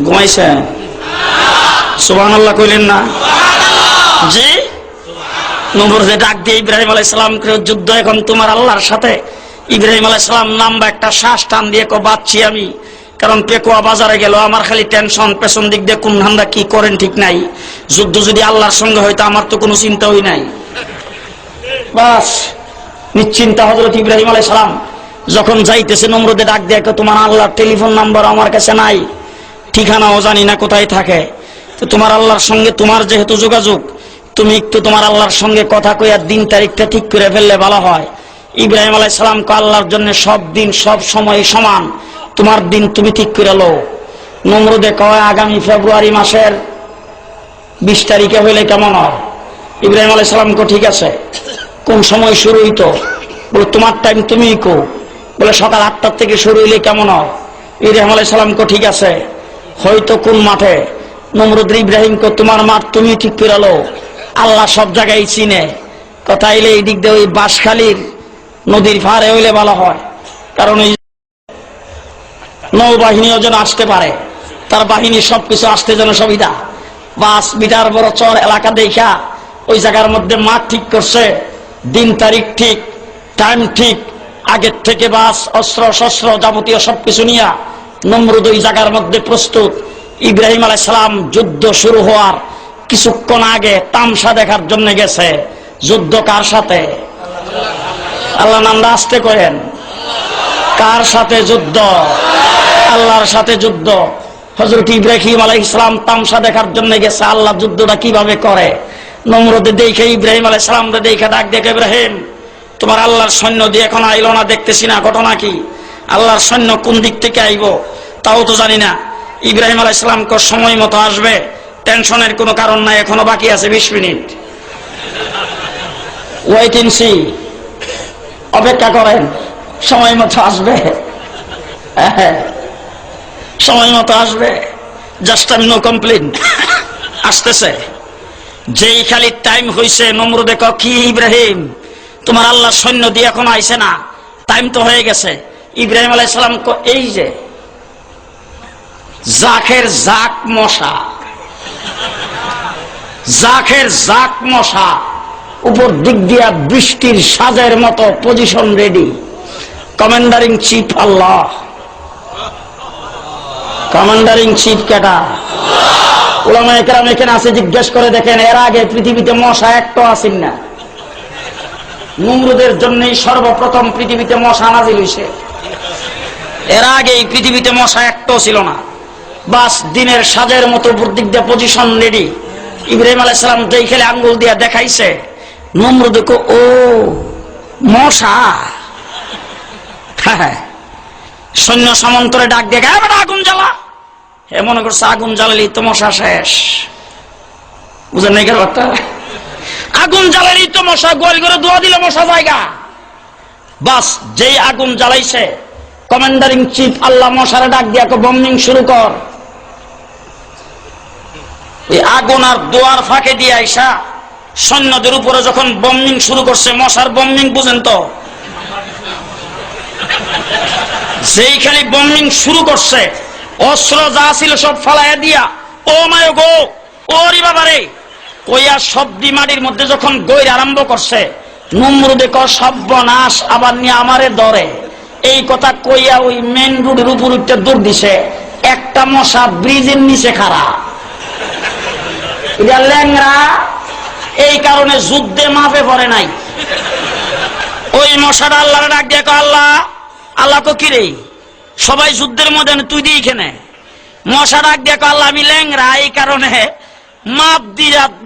ঘুমাইছে? সুবহানাল্লাহ কইলেন না? জি। নমরুদে ডাক দিয়ে ইব্রাহিম আলাইহিস সালামকে, যুদ্ধ এখন তোমার আল্লাহর সাথে। ইব্রাহিম আলাইহিস সালাম নামবা একটা শ্বাস টান দিয়ে বাঁচছি আমি, কারণ পেকুয়া বাজারে গেল, আমার খালি টেনশন, পেছন দিক দিয়ে কোন ধান্দা কি করেন ঠিক নাই। যুদ্ধ যদি আল্লাহর সঙ্গে হয়তো আমার তো কোনো চিন্তাই নাই। বাস নিশ্চিন্তা হযরত ইব্রাহিম আলাইহিস সালাম যখন যাইতেছে, নমরুদে ডাক দিয়ে, তোমার আল্লাহর টেলিফোন নাম্বার আমার কাছে নাই, ঠিকানাও জানি না কোথায় থাকে, তো তোমার আল্লাহর সঙ্গে তোমার যেহেতু যোগাযোগ, তুমি একটু তোমার আল্লাহর সঙ্গে কথা কইয়া দিন তারিখটা ঠিক করে ফেললে ভালো হয়। ইব্রাহিম আলাইহিস সালাম কো, আল্লাহর জন্য সব দিন সব সময় সমান, তোমার দিন তুমি ঠিক করে লো। নমরুদে কয়, আগামী ফেব্রুয়ারি মাসের 20 তারিখে হইলে কেমন হয়? ইব্রাহিম আলাইহিস সালাম কো, ঠিক আছে। কোন সময় শুরু হইতো? বলে, তোমার টাইম তুমিই কো। বলে, সকাল 8টার থেকে শুরু হইলে কেমন হয়? ইব্রাহিম আলাইহিস সালাম কো, ঠিক আছে। হয়তো কোন মাঠে? নমরুদ ইব্রাহিম কো, তোমার মাঠ তুমি ঠিক করে লো, আল্লাহ সব জায়গায় চিনে। কথা এলে এই দিক দিয়ে ওই বাঁশখালীর নদীর পাড়ে হইলে ভালো হয়, কারণ ওই নৌবাহিনীও যেন আসতে পারে, তার বাহিনী সবকিছু আসতে যেন সুবিধা। 5 মিটার বড় চর এলাকা দেখা ওই জায়গার মধ্যে মাঠ ঠিক করছে, দিন তারিখ ঠিক, টাইম ঠিক, আগের থেকে বাস, অস্ত্র শস্ত্র যাবতীয় সবকিছু নিয়ে নমরুদ ওই জায়গার মধ্যে প্রস্তুত। ইব্রাহিম আলাইহিস সালাম যুদ্ধ শুরু হওয়ার কিছুক্ষণ আগে তামসা দেখার জন্য গেছে। যুদ্ধ কার সাথে? আল্লাহ নামটা আসতে করেন, কার সাথে যুদ্ধ? আল্লাহর সাথে যুদ্ধ। হযরত ইব্রাহিম আলাইহিস সালাম তামসা দেখার জন্য গেছে, আল্লাহ যুদ্ধটা কিভাবে করে। নমরুদে দেখে ইব্রাহিম আলাইহিস সালাম দেখে ডাক দেখে, ইব্রাহিম তোমার আল্লাহর সৈন্য দিয়ে এখন আইলো না, দেখতেছি না, ঘটনা কি? আল্লাহর সৈন্য কোন দিক থেকে আইবো তাও তো জানি না। ইব্রাহিম আলাইহিস সালাম কো সময় মতো আসবে, টেনশনের কোনো কারণ নাই, এখনো বাকি আছে 20 মিনিট। ওয়েট এন্ড সি, অপেক্ষা করেন, সময় মতো আসবে, সময় মতো আসবে। জাস্ট আমি নো কমপ্লেন, আসতেছে। যেই খালি টাইম হইছে, নমরুদে কয় কি ইব্রাহিম তোমার আল্লাহ সৈন্য দিয়ে এখন আইছে না, টাইম তো হয়ে গেছে। ইব্রাহিম আলাইহিস সালাম কয় এই যে জাখের জাক মশা, জাখের জাক মশা, উপর দিক দিয়া বৃষ্টির সাজের মতো position ready. Commander in chief Allah. Commander in chief কেটা? উলামায়ে কেরাম এখানে আছে, জিজ্ঞেস করে দেখেন, এর আগে পৃথিবীতে মশা একটা আসেন না। নমরুদের জন্যই সর্বপ্রথম পৃথিবীতে মশা নাজিল হইছে। এর আগে এই পৃথিবীতে মশা একটাও ছিল না। বাস দিনের সাজের মতো দিক দিয়ে পজিশন রেডি। ইব্রাহিম আলাইহিস সালাম যেই খেলে আঙ্গুল দিয়া দেখাইছে, নমরুদে কো ও মশা। হ্যাঁ, সৈন্য সামন্তরে ডাক দিয়ে আগুন জ্বালা। হে মনে করছে আগুন জ্বালালি তো মশা শেষ। বুঝেন নাই ব্যাপারটা? আগুন জ্বালালি তো মশা, গোল করে দোয়া দিলে মশা জায়গা। বাস যেই আগুন জ্বালাইছে, কমান্ডার ইন চিফ আল্লাহ মশারে ডাক দিয়া বম্বিং শুরু কর। এই আগুন আর দোয়ার ফাঁকে দিয়ে আইসা সৈন্যদের উপরে যখন বম্বিং শুরু করছে, মশার বম্বিং বুঝেন তো, যেইখানে বম্বিং শুরু করছে, অস্ত্র যা ছিল সব ফালাইয়া দিয়া, ও মায় গো, ওরি বাবারে কইয়া শব্দি মাটির মধ্যে যখন গৈর আরম্ভ করছে, নমরুদে কয় সর্বনাশ, আবার নিয়ে আমারে ধরে। এই কথা কইয়া ওই মেন রোডের উপর উঠতে দৌড় দিছে। একটা মশা ব্রিজের নিচে খাড়া, এটা ল্যাংরা, এই কারণে যুদ্ধে মাফে পড়ে নাই। ওই মশাটা আল্লাহর ডাক দিয়ে কয় আল্লাহ, আল্লাহ কো কিরে সবাই যুদ্ধের ময়দানে তুই দিই কেনে? মশা ডাক দিয়ে কয় আল্লাহ আমি ল্যাংরা, এই কারণে মাপ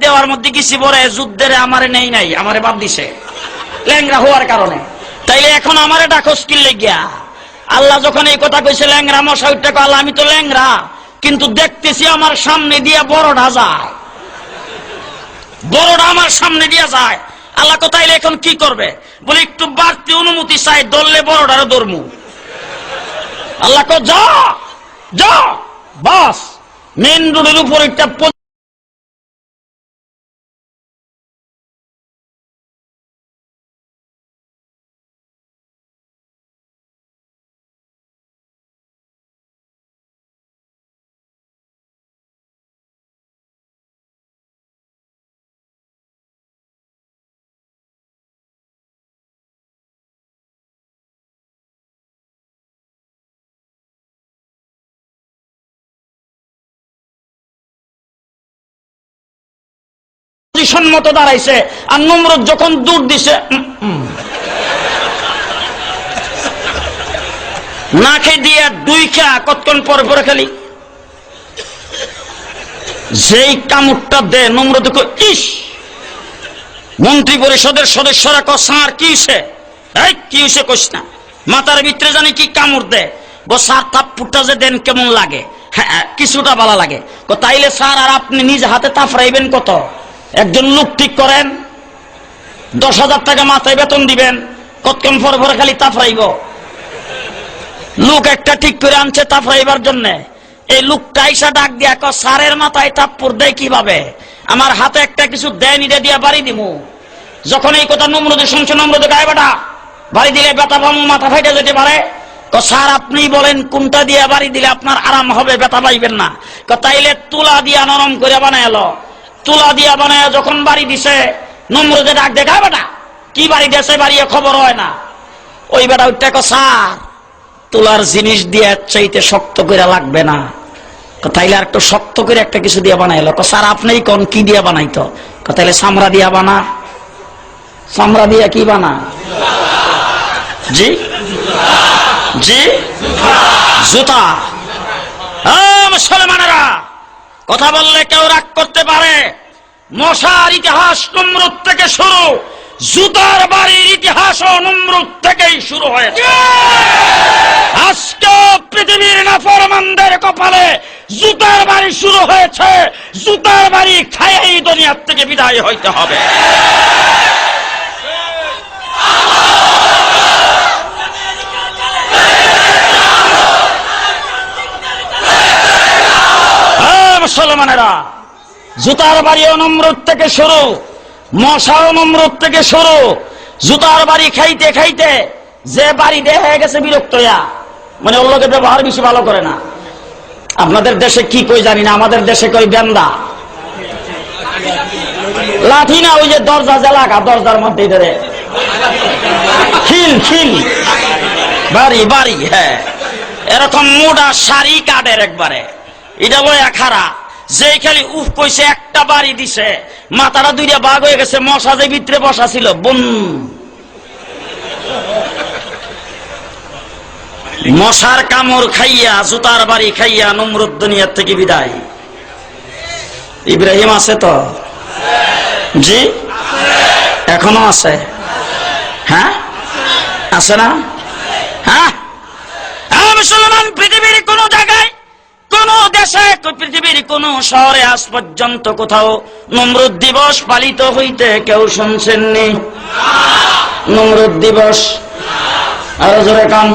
দেওয়ার মধ্যে কিছু পরে যুদ্ধের আমারে নেই নাই, আমারে বাদ দিছে ল্যাংরা হওয়ার কারণে। তাইলে এখন আমারে ডাকস কি লেগিয়া? আল্লাহ যখন এই কথা কইছে ল্যাংরা, মশা উঠতে কয় আল্লাহ আমি তো ল্যাংরা, কিন্তু দেখতেছি আমার সামনে দিয়া বড়টা যায়, বড়টা আমার সামনে দিয়া যায়। আল্লাহ কোথাইলে এখন কি করবে? বলে একটু বাড়তি অনুমতি চাই, ধরলে বড়টারও ধরমু। আল্লাহ কো যা যা। বাস মেন রোডের উপর একটা পজিশন মতো দাঁড়াইছে, আর নমরুদ যখন দূর দিছে, নাকে দিয়ে দুইখা কতক্ষণ পরে পরে খালি যেই কামড়টা দে, নমরুদ কো ইস। মন্ত্রী পরিষদের সদস্যরা কো স্যার কি হইছে? এই কি হইছে কইস না, মাথার ভিতরে জানি কি কামড় দে। গো স্যার থাপ্পড়টা যে দেন কেমন লাগে? হ্যাঁ কিছুটা ভালো লাগে। কো তাইলে স্যার আর আপনি নিজ হাতে তাফরাইবেন কত? একজন লোক ঠিক করেন, 10,000 টাকা মাথায় বেতন দিবেন, কতক্ষণ পরে পরে খালি তাফরাইব। লোক একটা ঠিক করে আনছে তাফরাইবার জন্য। এই লোকটা আইসা ডাক দিয়া কয় স্যারের মাথায় থাপ্পড় দেয় কিভাবে? আমার হাতে একটা কিছু দেন, এটা দিয়া বাড়ি দিমু। যখন এই কথা নমরুদে শুনছে, নমরুদে গায়ে বেটা বাড়ি দিলে বেতা পামু, মাথা ফাইটা যেতে পারে। স্যার আপনি বলেন কোনটা দিয়া বাড়ি দিলে আপনার আরাম হবে, বেতা পাইবেন না? তাইলে তুলা দিয়া নরম করে বানাইলো। তুলা দিয়া বানায় যখন বাড়ি দিছে, নমরুদে ডাক দেখা বেটা কি বাড়ি দিয়েছে, বাড়িয়ে খবর হয় না। ওই বেটা উঠতে কয় স্যার তুলার জিনিস দিয়ে চাইতে শক্ত করে লাগবে না, তাইলে আর একটু শক্ত করে একটা কিছু দিয়ে বানাইলো। স্যার আপনি কোন কি দিয়ে বানাইতো? তাইলে চামড়া দিয়া বানা। চামড়া দিয়া কি বানা? জি জি জুতা। মুসলমানেরা, কথা বললে কেউ রাগ করতে পারে। মশার ইতিহাস নমরুদ থেকে শুরু, জুতার বাড়ির ইতিহাসও নমরুদ থেকেই শুরু হয়েছে। আজকে পৃথিবীর নাফরমানদের কপালে জুতার বাড়ি শুরু হয়েছে। জুতার বাড়ি খাইয়াই দুনিয়ার থেকে বিদায় হইতে হবে। মুসলমানেরা, জুতার বাড়িও নমরুদ থেকে শুরু, মশাও নমরুদ থেকে শুরু। জুতার বাড়ি খাইতে খাইতে যে বাড়ি দেয়া হয়ে গেছে বিরক্ত হইয়া, মানে ওর লোকের ব্যবহার বেশি ভালো করে না। আপনাদের দেশে কি কই জানি না, আমাদের দেশে কই বেন্দা, লাঠি না, ওই যে দরজা যে লাগা, দরজার মধ্যে ধরে খিল খিল বাড়ি বাড়ি। হ্যাঁ, এরকম মোটা শাড়ি কাঠের একবারে, এটা লয়া খারা, যে খালি উফ কইছে একটা বাড়ি দিছে, মাথাটা দুইটা ভাগ হয়ে গেছে। মশা যে ভিতরে বসা ছিল, বুম, মশার কামড় খাইয়া, জুতার বাড়ি খাইয়া নমরুদ দুনিয়ার থেকে বিদায়। ইব্রাহিম আছে তো? জি, এখনো আছে। হ্যাঁ, আছে না? হ্যাঁ, মুসলমান, পৃথিবীর কোন জায়গায়, কোন দেশে, পৃথিবীর কোন শহরে আজ পর্যন্ত কোথাও নমরুদ দিবস পালিত হইতে কেউ শুনছেননি? নমরুদ দিবস আরো জোরে কান।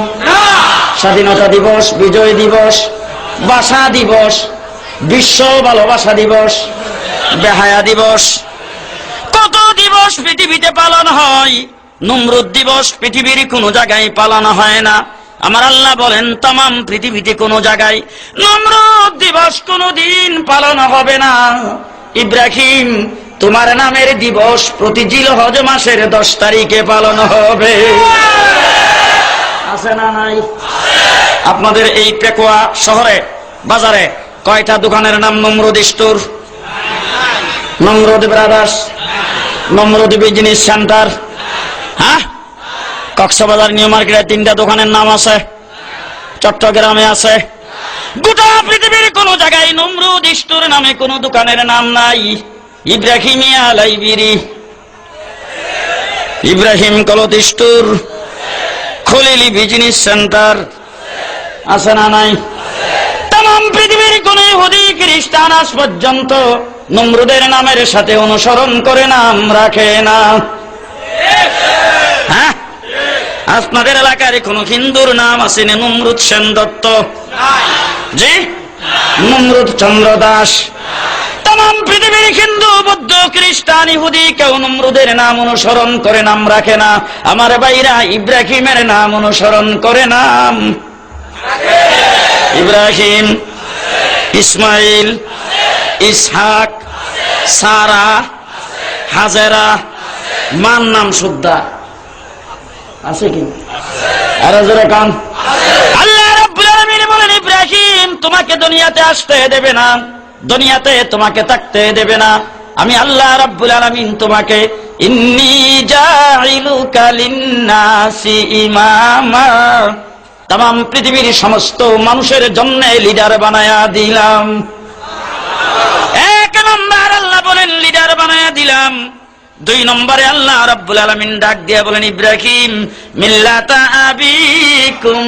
স্বাধীনতা দিবস, বিজয় দিবস, ভাষা দিবস, বিশ্ব ভালোবাসা দিবস, বেহায়া দিবস, কত দিবস পৃথিবীতে পালন হয়। নমরুদ দিবস পৃথিবীর কোন জায়গায় পালন হয় না। আমার আল্লাহ বলেন, তামাম পৃথিবীতে কোন জায়গায় নমরুদ দিবস কোনদিন পালন হবে না। ইব্রাহিম, তোমার নামের দিবস প্রতি জিলহজ মাসের 10 তারিখে পালন হবে। আছে না নাই? আপনাদের এই পেকুয়া শহরে বাজারে কয়টা দোকানের নাম নমরুদ স্টোর, নমরুদ ব্রাদার্স, নমরুদ বিজনেস সেন্টার? হ্যাঁ, কক্সবাজার নিউ মার্কেটে 3টা দোকানের নাম আছে, চট্টগ্রামে আছে। গোটা পৃথিবীর কোন জায়গায় নমরুদ স্টোর নামে কোন দোকানের নাম নাই। Ibrahimia library, Ibrahim cloth store, Khalili business centre, আছে না নাই? তাম পৃথিবীর কোন ইহুদি খ্রিস্টান আজ পর্যন্ত নমরুদের নামের সাথে অনুসরণ করে নাম রাখে না। হ্যাঁ, আপনাদের এলাকার কোন হিন্দুর নাম আছে না নমরুদ সেন দত্ত? জি, নমরুদ চন্দ্র দাস? তাম পৃথিবীর হিন্দু, বৌদ্ধ, খ্রিস্টান, ইহুদি কেউ নমরুদের নাম অনুসরণ করে নাম রাখে না। আমার ভাইরা ইব্রাহিমের নাম অনুসরণ করে নাম। ইব্রাহিম, ইসমাইল, ইসহাক, সারা, হাজেরা, মান নাম সুদ্দা আছে কি? আরো জোরে কান। আল্লাহ রাব্বুল আলামিন বলেন, ইব্রাহিম, তোমাকে দুনিয়াতে আসতে দেবে না, দুনিয়াতে তোমাকে থাকতে দেবে না। আমি আল্লাহ রাব্বুল আলামিন তোমাকে ইন্নী জাইলুকা লিন্নাসি ইমামা, তাম পৃথিবীর সমস্ত মানুষের জন্য লিডার বানায়া দিলাম। 1 নম্বর আল্লাহ বলেন লিডার বানায়া দিলাম। 2 নম্বরে আল্লাহ রাব্বুল আলামিন ডাক দিয়ে বলেন, ইব্রাহিম মিল্লাতা আবিকুম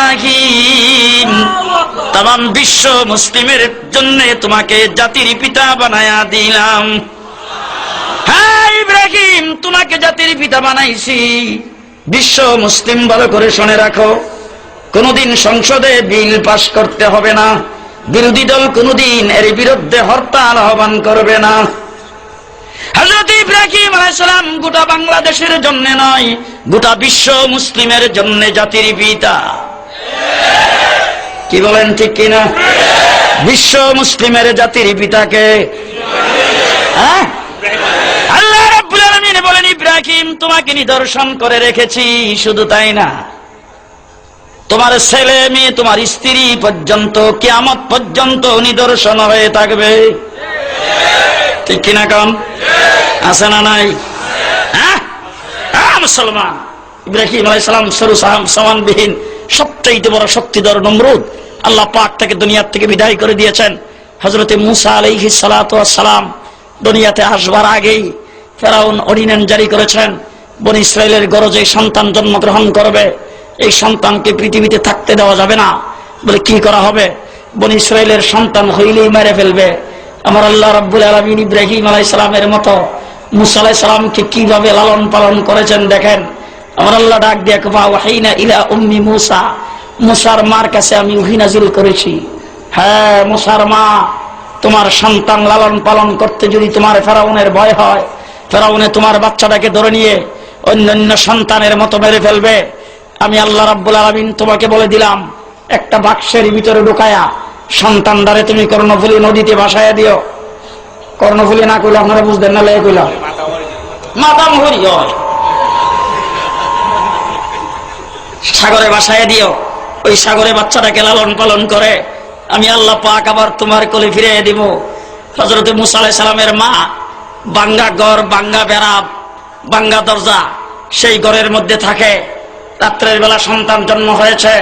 ইব্রাহিম, তাম বিশ্ব মুসলিমের জন্য তোমাকে জাতির পিতা বানায়া দিলাম। হ্যাঁ ইব্রাহিম, তোমাকে জাতির পিতা বানাইছি। বিশ্ব মুসলিম ভালো করে শুনে রাখো, কোনদিন সংসদে বিল পাশ করতে হবে না, বিরোধী দল কোনদিন এর বিরুদ্ধে হরতাল আহ্বান করবে না। হযরত ইব্রাহিম আলাইহিস সালাম গোটা বাংলাদেশের জন্য নয়, গোটা বিশ্ব মুসলিমের জন্য জাতির পিতা। কি বলেন, ঠিক কিনা? বিশ্ব মুসলিমের জাতির পিতাকে হ্যাঁ আল্লাহ রাব্বুল আলামিন বলেন, ইব্রাহিম, তোমাকে নিদর্শন করে রেখেছি। শুধু তাই না, তোমার ছেলে মেয়ে, তোমার স্ত্রী পর্যন্ত কিয়ামত পর্যন্ত নিদর্শন হয়ে থাকবে। ঠিক কিনা কম? আছে না নাই? হ্যাঁ, মুসলমান, ইব্রাহিম আলাইহিস সালাম সরু সামানবিহীন সবচেয়ে বড় শক্তিধর নমরুদ আল্লাহ পাক তাকে দুনিয়ার থেকে বিদায় করে দিয়েছেন। হযরতে মূসা আলাইহিস সালাতু ওয়াস সালাম দুনিয়াতে আসবার আগেই ফেরাউন অর্ডিন্যান্স জারি করেছেন, বনী ইসরাইলের গরজে সন্তান জন্মগ্রহণ করবে, এই সন্তানকে পৃথিবীতে থাকতে দেওয়া যাবে না। বলে কি করা হবে? বনী ইসরাইলের সন্তান হইলেই মেরে ফেলবে। আমার আল্লাহ রাব্বুল আলামিন ইব্রাহিম আলাইহিস সালামের মতো মূসা আলাইহিস সালামকে কিভাবে লালন পালন করেছেন দেখেন। আমার আল্লাহ ডাক দিয়ে ওয়াহিনা ইলা উম্মি মূসা, মূসার মার কাছে আমি ওহী নাযিল করেছি, হ্যাঁ মূসার মা, তোমার সন্তান লালন পালন করতে যদি তোমার ফেরাউনের ভয় হয়, ফেরাউনে তোমার বাচ্চাটাকে ধরে নিয়ে অন্যান্য সন্তানের মতো মেরে ফেলবে, আমি আল্লাহ রাব্বুল আলামিন তোমাকে বলে দিলাম একটা বাক্সের ভিতরে ঢুকায়া সন্তানদারে তুমি কর্ণফুলী নদীতে ভাসাইয়া দিও। কর্ণফুলী না কইলে আপনারা বুঝবেন না, লেগে কইলাম মাতামহরি হয়, সাগরে ভাসাইয়া দিও। ওই সাগরে বাচ্চাটাকে লালন পালন করে আমি আল্লাহ পাক আবার তোমার কোলে ফিরিয়ে দিব। হযরত মূসা আলাইহিস সালামের মা বাঙ্গা ঘর, বাঙ্গা বেড়া, বাঙ্গা দরজা, সেই ঘরের মধ্যে থাকে। রাত্রের বেলা সন্তান জন্ম হয়েছে,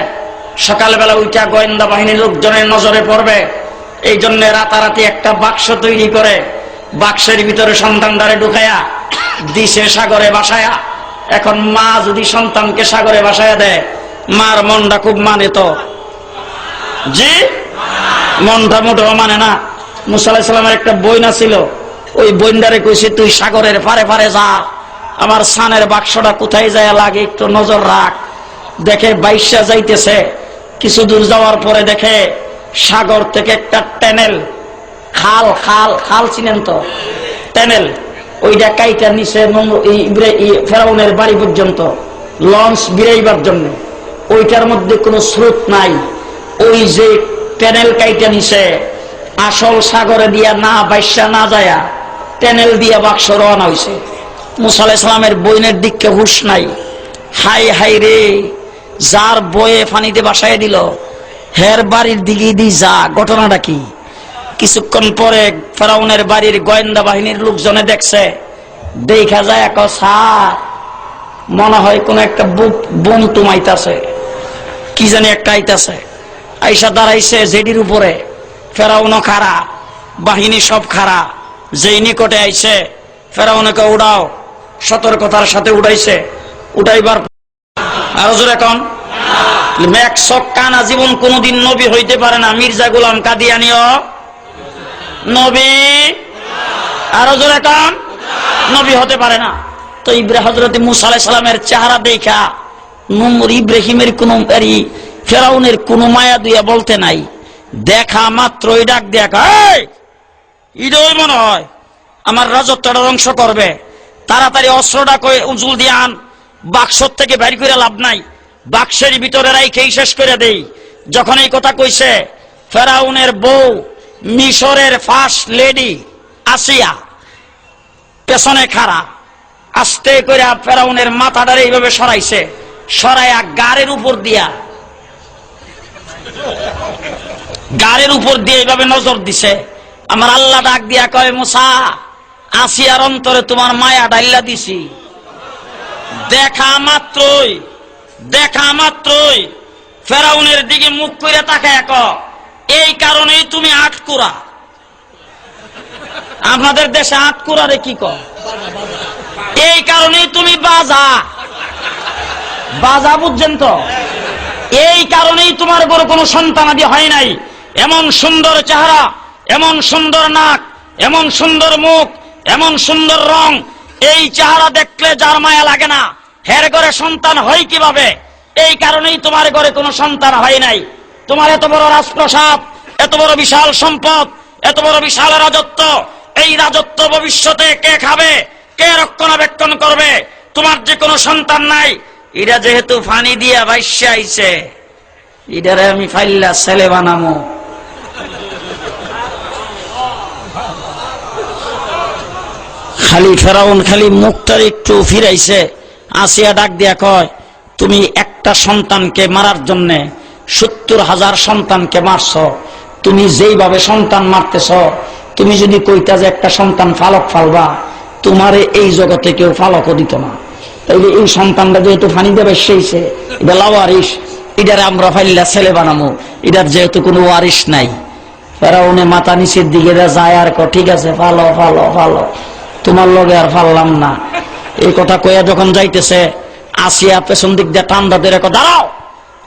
সকালবেলা উঠা গোয়েন্দা বাহিনীর লোকজনের নজরে পড়বে, এই জন্য রাতারাতি একটা বাক্স তৈরি করে বাক্সের ভিতরে সন্তানদারে ঢুকায়া দিছে সাগরে ভাসায়া। এখন মা যদি সন্তানকে সাগরে ভাসায়া দেয়, মার মনটা খুব মানে তো, জি মনটা মোটেও মানে না। মূসা আলাইহিস সালামের একটা বইনা ছিল, ওই বইন্দারে কইছে তুই সাগরের পারে পারে যা, আমার সানের বাক্সটা কোথায় যায় লাগে একটু নজর রাখ। দেখে বাইশা যাইতেছে, কিছু দূর যাওয়ার পরে দেখে সাগর থেকে একটা ট্যানেল, খাল খাল খাল চিনেন তো, ট্যানেল, ওইটা কাইটা নিচে ফেরাউনের বাড়ি পর্যন্ত লঞ্চ বিরাইবার জন্য। ওইটার মধ্যে কোনো স্রোত নাই, ওই যে ট্যানেল কাইটা নিচে আসল সাগরে দিয়া না বাইশা না যায়া ট্যানেল দিয়া বাক্স রওনা হইছে। মূসা আলাইহিস সালামের বইনের দিকে হুঁশ নাই। হাই হাই রে, যার বয়ে পানিতে ভাসায় দিল হের বাড়ির দিকে দি যা, ঘটনাটা কি? কিছুক্ষণ পরে ফেরাউনের বাড়ির গোয়েন্দা বাহিনীর লোকজনে দেখছে, দেখা যায় এক স্যার মনে হয় কোন একটা বোম তুমাইতাছে, কি জানি একটা আইতাছে। আইসা দাঁড়াইছে জেডির উপরে, ফেরাউনও খাড়া, বাহিনী সব খাড়া। যেই নিকটে আইছে ফেরাউনকে উড়াও, সতর্কতার সাথে উড়াইছে। উঠাইবার আরো জোরে কোন মেকসক কানা জীবন কোনদিন নবী হইতে পারে না। মির্জা গোলাম কাদিয়ানিও নবী, আরো জোরে কোন নবী হতে পারে না। তো হযরত মূসা আলাইহিস সালামের চেহারা দেখা ইব্রাহিমের কোন ফেরাউনের কোন মায়া দুইয়া বলতে নাই, দেখা মাত্রই ডাক দেখা, ইডই মনে হয় আমার রাজত্বটা ধ্বংস করবে, তাড়াতাড়ি অস্ত্রটা উজুল দিয়ে আন, বাক্সর থেকে বের করে লাভ নাই, বাক্সের ভিতরে রাইখেই শেষ করে দেই। যখন এই কথা কইছে, ফেরাউনের বউ মিশরের ফার্স্ট লেডি আসিয়া পেছনে খাড়া, আস্তে করে ফেরাউনের মাথাটারে এইভাবে সরাইছে, সরাইয়া গাড়ের উপর দিয়া এইভাবে নজর দিছে। আমার আল্লাহ ডাক দিয়া কয়, মূসা আসিয়ার অন্তরে তোমার মায়া ডাইলা দিছি। দেখা মাত্রই ফেরাউনের দিকে মুখ করে তাকায়, এই কারণেই তুমি আটকুরা। আমাদের দেশে আটকুরারে কি কয়? এই কারণেই তুমি বাজা বুঝছেন তো? এই কারণেই তোমার বড় কোনো সন্তানাদি হয় নাই। এমন সুন্দর চেহারা, এমন সুন্দর নাক, এমন সুন্দর মুখ, এমন সুন্দর রং, এই চেহারা দেখলে যার মায়া লাগে না, হের ঘরে সন্তান হয় কিভাবে? এই কারণেই তোমার ঘরে কোনো সন্তান হয় নাই। তোমার এত বড় রাজপ্রাসাদ, এত বড় বিশাল সম্পদ, এত বড় বিশাল রাজত্ব, এই রাজত্ব ভবিষ্যতে কে খাবে, কে রক্ষণাবেক্ষণ করবে? তোমার যে কোনো সন্তান নাই, এটা যেহেতু ফানি দিয়া ভাইসা আইছে, এটারে আমি ফাইল্লা ছেলে বানামো। খালি ফেরাউন খালি মুখটার একটু ফিরাইছে। আসিয়া ডাক দিয়া কয়, তুমি একটা সন্তানকে মারার জন্য 70,000 সন্তানকে মারছ। তুমি যেইভাবে সন্তান মারতেছ, তুমি যদি কইতা যে একটা সন্তান ফালক ফালবা, তোমারে এই জগতে কেউ ফালকও দিত না। তাইলে এই সন্তানটা যেহেতু ফানি দেবে সেইছে, এটা লাওয়ারিস, এটারে আমরা ফাইল্লা ছেলে বানামো, এটার যেহেতু কোনো ওয়ারিস নাই। ফেরাউনে মাথা নিচের দিকে যায় আর ঠিক আছে ফালো ফালো ফালো, তোমার লগে আর ফাললাম না। এই কথা কইয়া যখন যাইতেছে, আসিয়া পেছন দিক দিয়ে টান্দা দিয়ে রেখো, দাঁড়াও,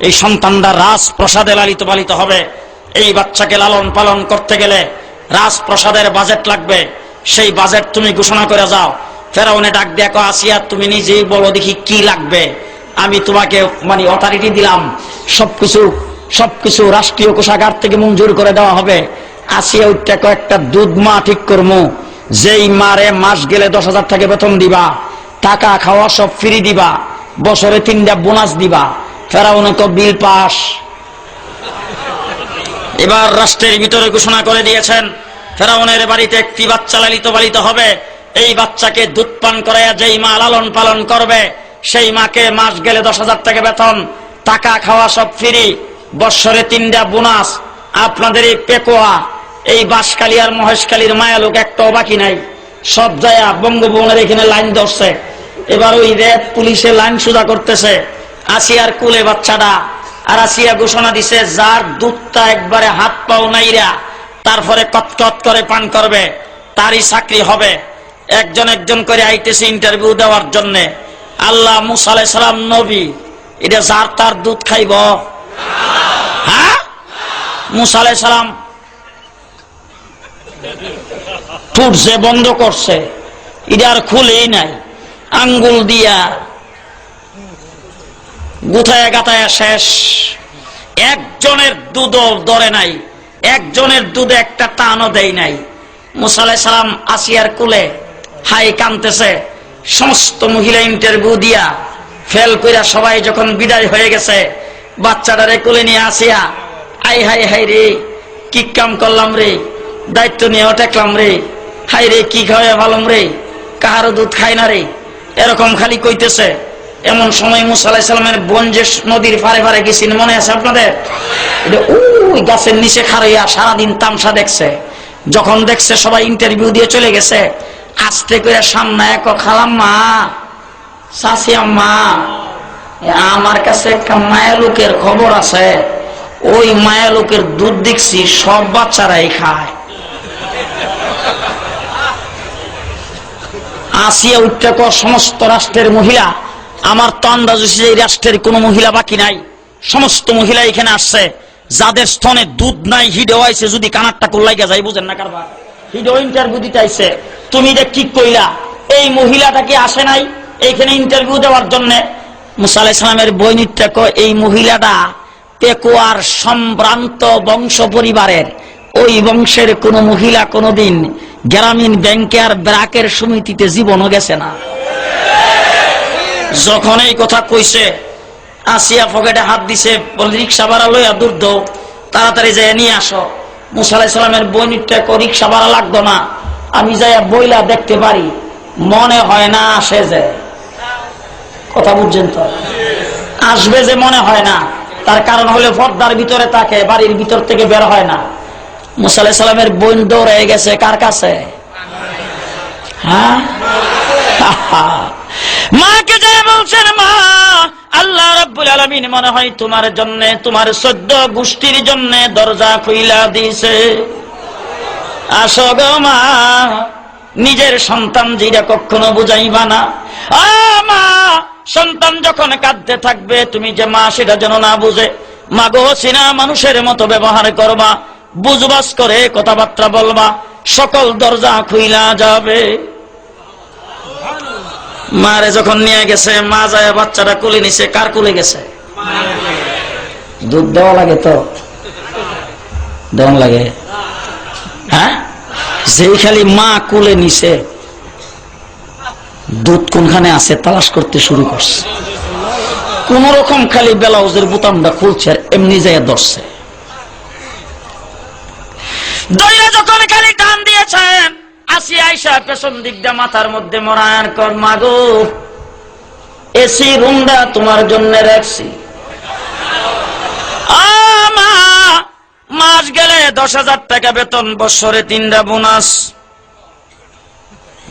এই সন্তানটা রাজপ্রসাদে লালিত পালিত হবে। এই বাচ্চাকে লালন পালন করতে গেলে রাজপ্রসাদের বাজেট লাগবে, সেই বাজেট তুমি ঘোষণা করে যাও। ফেরাউনে ডাক দিয়ে কয়, আসিয়া তুমি নিজেই বলো দেখি কি লাগবে, আমি তোমাকে মানে অথরিটি দিলাম, সবকিছু রাষ্ট্রীয় কোষাগার থেকে মঞ্জুর করে দেওয়া হবে। আসিয়া উঠতে কয়েকটা দুধ মা ঠিক করবো, যেই মারে মাস গেলে 10,000 টাকা বেতন দিবা, টাকা খাওয়া সব ফ্রি দিবা, বছরে 3টা বোনাস দিবা। ফেরাউনে তো বিল পাস। এবার রাষ্ট্রের ভিতরে ঘোষণা করে দিয়েছেন, ফেরাউনের বাড়িতে একটি বাচ্চা লালিত পালিত হবে। এই বাচ্চাকে দুধ পান করাইয়া যেই মা লালন পালন করবে, সেই মাকে মাস গেলে 10,000 টাকা বেতন, টাকা খাওয়া সব ফ্রি, বৎসরে 3টা বোনাস। আপনাদের এই পেকোয়া, এই বাঁশখালী আর মহেশখালীর মায়া লোক একটাও বাকি নাই, সব যায় বঙ্গভবনের এখানে লাইন ধরছে। এবার ওই রেড পুলিশে লাইন সোজা করতেছে, আসিয়ার কুলে বাচ্চাটা। আর আসিয়া ঘোষণা দিছে, যার দুধটা একবারে হাত পাও নাইরা তারপরে কটকট করে পান করবে, তারই চাকরি হবে। একজন করে আইতেছে ইন্টারভিউ দেওয়ার জন্য। আল্লাহ মুসা আলাইহিস সালাম নবী, এটা যার তার দুধ খাইব? হ্যাঁ, মুসা আলাইহিস সালাম ঠোঁট যে বন্ধ করছে, এটা আর খুলেই নাই, আঙ্গুল দিয়া গুথায় গাথায় শেষ। একজনের দুধও ধরে নাই, একজনের দুধে একটা টানও দেয় নাই। মুসা আলাইহিস সালাম আসিয়ার কুলে হাই কানতেছে। সমস্ত মহিলা ইন্টারভিউ দিয়া ফেল কইরা সবাই যখন বিদায় হয়ে গেছে, বাচ্চাটারে কুলে নিয়ে আসিয়া, আই হাই হাই রে, কি কাম করলাম রে, দায়িত্ব নিয়েও টেকলাম রে, হাই রে কি খাওয়া ভালম রে, কাহারও দুধ খাই না রে, এরকম খালি কইতেছে। এমন সময় মুসা আলাইহিস সালামের বোন যে নদীর পারে পারে গেছেন, মনে আছে আপনাদের? ওই গাছের নিচে খাড়াইয়া সারাদিন তামসা দেখছে। যখন দেখছে সবাই ইন্টারভিউ দিয়ে চলে গেছে, আস্তে করে সামনে এক খালাম্মা, চাচি আম্মা, আমার কাছে একটা মায়া লোকের খবর আছে, ওই মায়া লোকের দুধ দেখছি সব বাচ্চারাই খায়। আসিয়া উঠতে সমস্ত রাষ্ট্রের মহিলা, আমার তো আন্দাজ হচ্ছে এই রাষ্ট্রের কোন মহিলা বাকি নাই, সমস্ত মহিলা এখানে আসছে। যাদের স্তনে দুধ নাই, হিডেও আইছে, যদি কানারটা কোল্লাইগা যায় বুঝেন না কারবার, হিডেও ইন্টারভিউ দিতে আইছে। তুমি দেখ কি কইলা, এই মহিলাটা কি আসে নাই এইখানে ইন্টারভিউ দেওয়ার জন্য? মুসা আলাইহিস সালামের বইনিতে কয়, এই মহিলাটা পেকুয়ার সম্ভ্রান্ত বংশ পরিবারের, ওই বংশের কোন মহিলা কোনদিন গ্রামীণ ব্যাংকে আর ব্রাকের সমিতিতে জীবনও গেছে না। যখন এই কথা কইছে, আসিয়া পকেটে হাত দিছে, বলে রিক্সা ভাড়া লইয়া দূর দৌ, তাড়াতাড়ি যাই নিয়ে আসো। মুসা আলাইহিস সালামের বইনিটা কয়, রিক্সা ভাড়া লাগতো না, আমি যাইয়া বইলা দেখতে পারি, মনে হয় না আসে যে। কথা বুঝছেন তো? আসবে যে মনে হয় না, তার কারণ হলে পর্দার ভিতরে থাকে, বাড়ির ভিতর থেকে বের হয় না। মুসা আলাইহিস সালামের বোন দৌড়ে গেছে কার কাছে? হ্যাঁ, মাকে যায় বলছেন, মা, আল্লাহ রাব্বুল আলামিন মনে হয় তোমার জন্য, তোমার 14 গোষ্ঠীর জন্য দরজা খুইলা দিয়েছে, আসো গো মা। নিজের সন্তান যেটা কখনো বুঝাইবা না। মা, সন্তান যখন কাঁদতে থাকবে, তুমি যে মা সেটা যেন না বুঝে, মা গো সিনা মানুষের মতো ব্যবহার করবা, বুঝবাস করে কথাবার্তা বলবা, সকল দরজা খুইলা যাবে। মারে যখন নিয়ে গেছে, মা যায় বাচ্চাটা কোলে নিছে। কার কোলে গেছে? দুধ দেওয়া লাগে তো, দেওয়া লাগে। হ্যাঁ, যেই খালি মা কোলে নিছে, দুধ কোনখানে আছে তালাশ করতে শুরু করছে। কোন রকম খালি ব্লাউজের বোতামটা খুলছে আর এমনি যায় ধরছে। দইরা যখন খালি টান দিয়েছেন, আসিয়া আইসা পেছন দিক দিয়ে মাথার মধ্যে মরার কর, মাগো এসি রুমটা তোমার জন্য রাখছি। মাস গেলে 10,000 টাকা বেতন, বছরে 3টা বোনাস।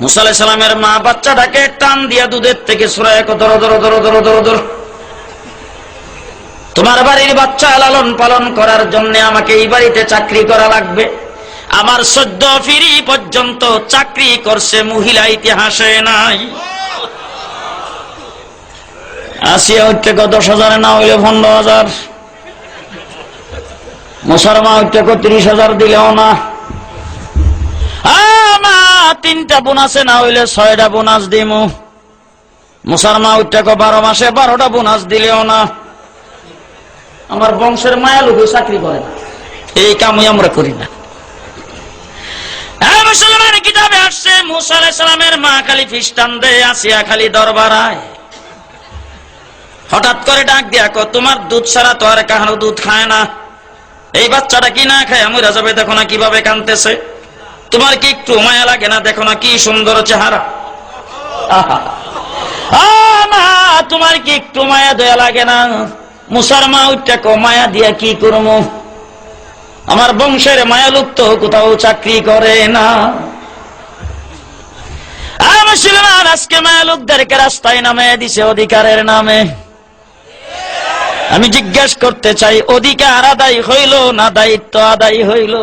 মুসা আলাইহিস সালামের মা বাচ্চাটাকে টান দিয়া দুধের থেকে সরায় ধরো ধরো ধরো ধরো ধরো ধরো, তোমার বাড়ির বাচ্চা লালন পালন করার জন্য আমাকে এই বাড়িতে চাকরি করা লাগবে। আমার 14 ফিরি পর্যন্ত চাকরি করছে মহিলা ইতিহাসে নাই। আসিয়া হইতে 10,000 না হইলে 15,000, মুসার মা হইতে 30,000 দিলেও না। মা 3টা বোনাসে না হইলে 6টা বোনাস দিমু। মুসার মা হইতে 12 মাসে 12টা বোনাস দিলেও না। আমার বংশের মায়া লোক চাকরি করে না, এই কামই আমরা করি না। মুসলমান কিতাবে আসছে মুসা আলাইহিস সালামের মা খালি খ্রিস্টান দেয়, আসিয়া খালি দরবারায়। হঠাৎ করে ডাক দিয়া তোমার দুধ ছাড়া তো আর কাহারো দুধ খায় না, এই বাচ্চাটা কি না খায় মরে যাবে, দেখো না কিভাবে কাঁদতেছে, তোমার কি একটু মায়া লাগে না, দেখো না কি সুন্দর চেহারা। মা তোমার কি একটু মায়া দয়া লাগে না? মুসার মা উঠটা মায়া দিয়া কি করবো, আমার বংশের মায়া লোক তো কোথাও চাকরি করে না। মুসলমান আজকে মায়া লোকদেরকে রাস্তায় নামে দিছে অধিকারের নামে। আমি জিজ্ঞেস করতে চাই, অধিকার আদায় হইল না দায়িত্ব আদায় হইল?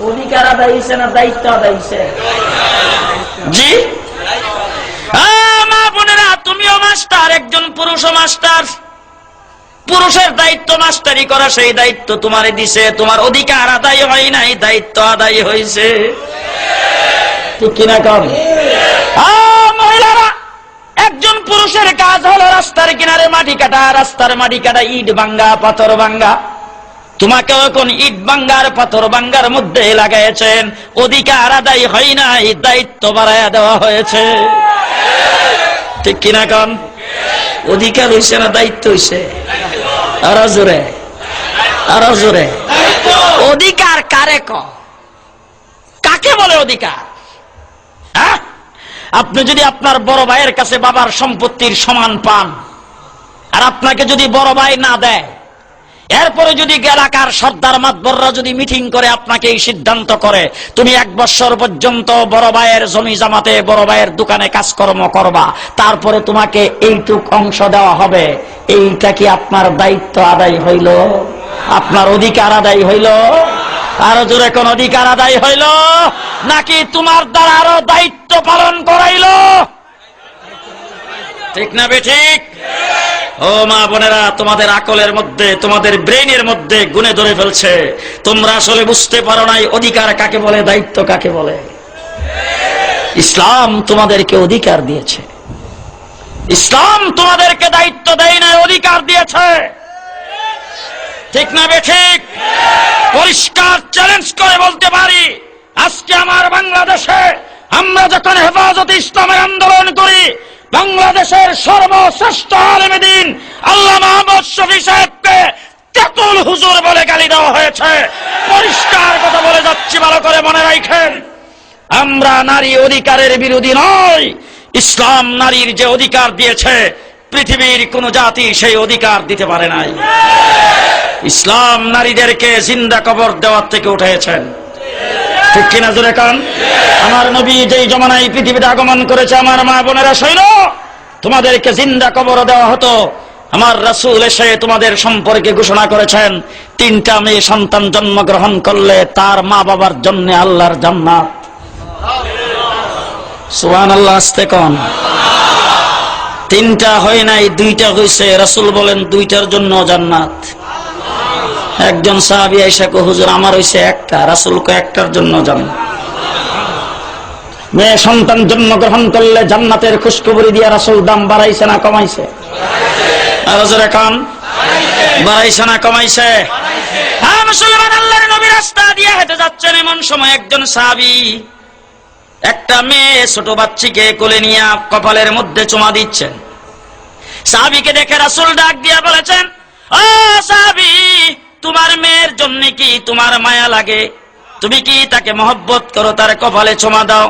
অধিকার আদায় হইছে না দায়িত্ব আদায় হইছে? জি মা বোনেরা, তুমিও মাস্টার, একজন পুরুষও মাস্টার। পুরুষের দায়িত্ব মাস্টারি করা, সেই দায়িত্ব তোমারে দিছে, তোমার অধিকার আদায় হয় নাই, দায়িত্ব আদায় হয়েছে, ঠিক কিনা কম? মহিলারা, একজন পুরুষের কাজ হলো রাস্তার কিনারে মাটি কাটা, রাস্তার মাটি কাটা, ইট ভাঙ্গা, পাথর ভাঙ্গা। তোমাকে এখন ইট ভাঙ্গার পাথর ভাঙ্গার মধ্যে লাগাইছেন, অধিকার আদায় হয় নাই, দায়িত্ব বাড়াইয়া দেওয়া হয়েছে, ঠিক কিনা কন? অধিকার হইছে না দায়িত্ব হইছে? আরো জোরে, আরো জোরে। অধিকার কারে কাকে বলে অধিকার? আপনি যদি আপনার বড় ভাইয়ের কাছে বাবার সম্পত্তির সমান পান, আর আপনাকে যদি বড় ভাই না দেয়, এরপরে যদি এলাকার সর্দার মাতবররা যদি মিটিং করে আপনাকে এই সিদ্ধান্ত করে তুমি 1 বছর পর্যন্ত বড় ভাইয়ের জমি জামাতে বড় ভাইয়ের দোকানে কাজকর্ম করবা, তারপরে তোমাকে এইটুক অংশ দেওয়া হবে, এইটা কি আপনার দায়িত্ব আদায় হইল? আপনার অধিকার আদায় হইল? আরো জোরে, কোন অধিকার আদায় হইল নাকি তোমার দ্বারা আরো দায়িত্ব পালন করাইল? ঠিক না বেঠিক? ও মা বোনেরা, তোমাদের আকলের মধ্যে, তোমাদের ব্রেইনের মধ্যে গুণে ধরে ফেলছে, তোমরা আসলে বুঝতে পারো নাই অধিকার কাকে বলে, দায়িত্ব কাকে বলে। ইসলাম তোমাদেরকে অধিকার দিয়েছে, ইসলাম তোমাদেরকে দায়িত্ব দেয় না, অধিকার দিয়েছে, ঠিক না বেঠিক? পরিষ্কার চ্যালেঞ্জ করে বলতে পারি, আজকে আমার বাংলাদেশে আমরা যখন হেফাজতে ইসলামের আন্দোলন করি, বাংলাদেশের সর্বশ্রেষ্ঠ আলেমে দ্বীন আল্লামা আহমদ শফী সাহেবকে তেতুল হুজুর বলে গালি দেওয়া হয়েছে। পরিষ্কার কথা বলে যাচ্ছি, ভালো করে মনে রাখেন, আমরা নারী অধিকারের বিরোধী নয়। ইসলাম নারীর যে অধিকার দিয়েছে, পৃথিবীর কোন জাতি সেই অধিকার দিতে পারে নাই। ইসলাম নারীদেরকে জিন্দা কবর দেওয়ার থেকে উঠেছেন, ঠিক কিনা জোরে কান? আমার নবী যেই জমানায় পৃথিবীতে আগমন করেছে, আমার মা বোনেরা শৈল, তোমাদেরকে জিন্দা কবর দেওয়া হতো। আমার রাসূল এসে তোমাদের সম্পর্কে ঘোষণা করেছেন, 3টা মেয়ে সন্তান জন্মগ্রহণ করলে তার মা বাবার জন্য আল্লাহর জান্নাত। সুবহানাল্লাহ, আস্তে কোন? 3টা হয় নাই, 2টা হয়েছে। রাসূল বলেন 2টার জন্য জান্নাত। একজন সাহাবী আয়েশা কো, হুজুর আমার হইছে 1টা, রাসূল কো 1টার জন্য জান্নাত। মেয়ে সন্তান জন্মগ্রহণ করলে জান্নাতের খুশখবরি দিয়া রাসূল দাম বাড়াইছে না কমাইছে? আর জোরে কান, বাড়াইছে না কমাইছে? হ্যাঁ মুসলমান, আল্লাহর নবী রাস্তা দিয়ে হেঁটে যাচ্ছেন, এমন সময় একজন সাহাবী একটা মেয়ে ছোট বাচ্চাকে কোলে নিয়ে কপালের মধ্যে চুমা দিচ্ছেন। সাহাবীকে দেখে রাসূল ডাক দিয়া বলেছেন, ও সাহাবী, তোমার মেয়ের জন্য কি তোমার মায়া লাগে? তুমি কি তাকে মহব্বত করো? তার কপালে চুমা দাও।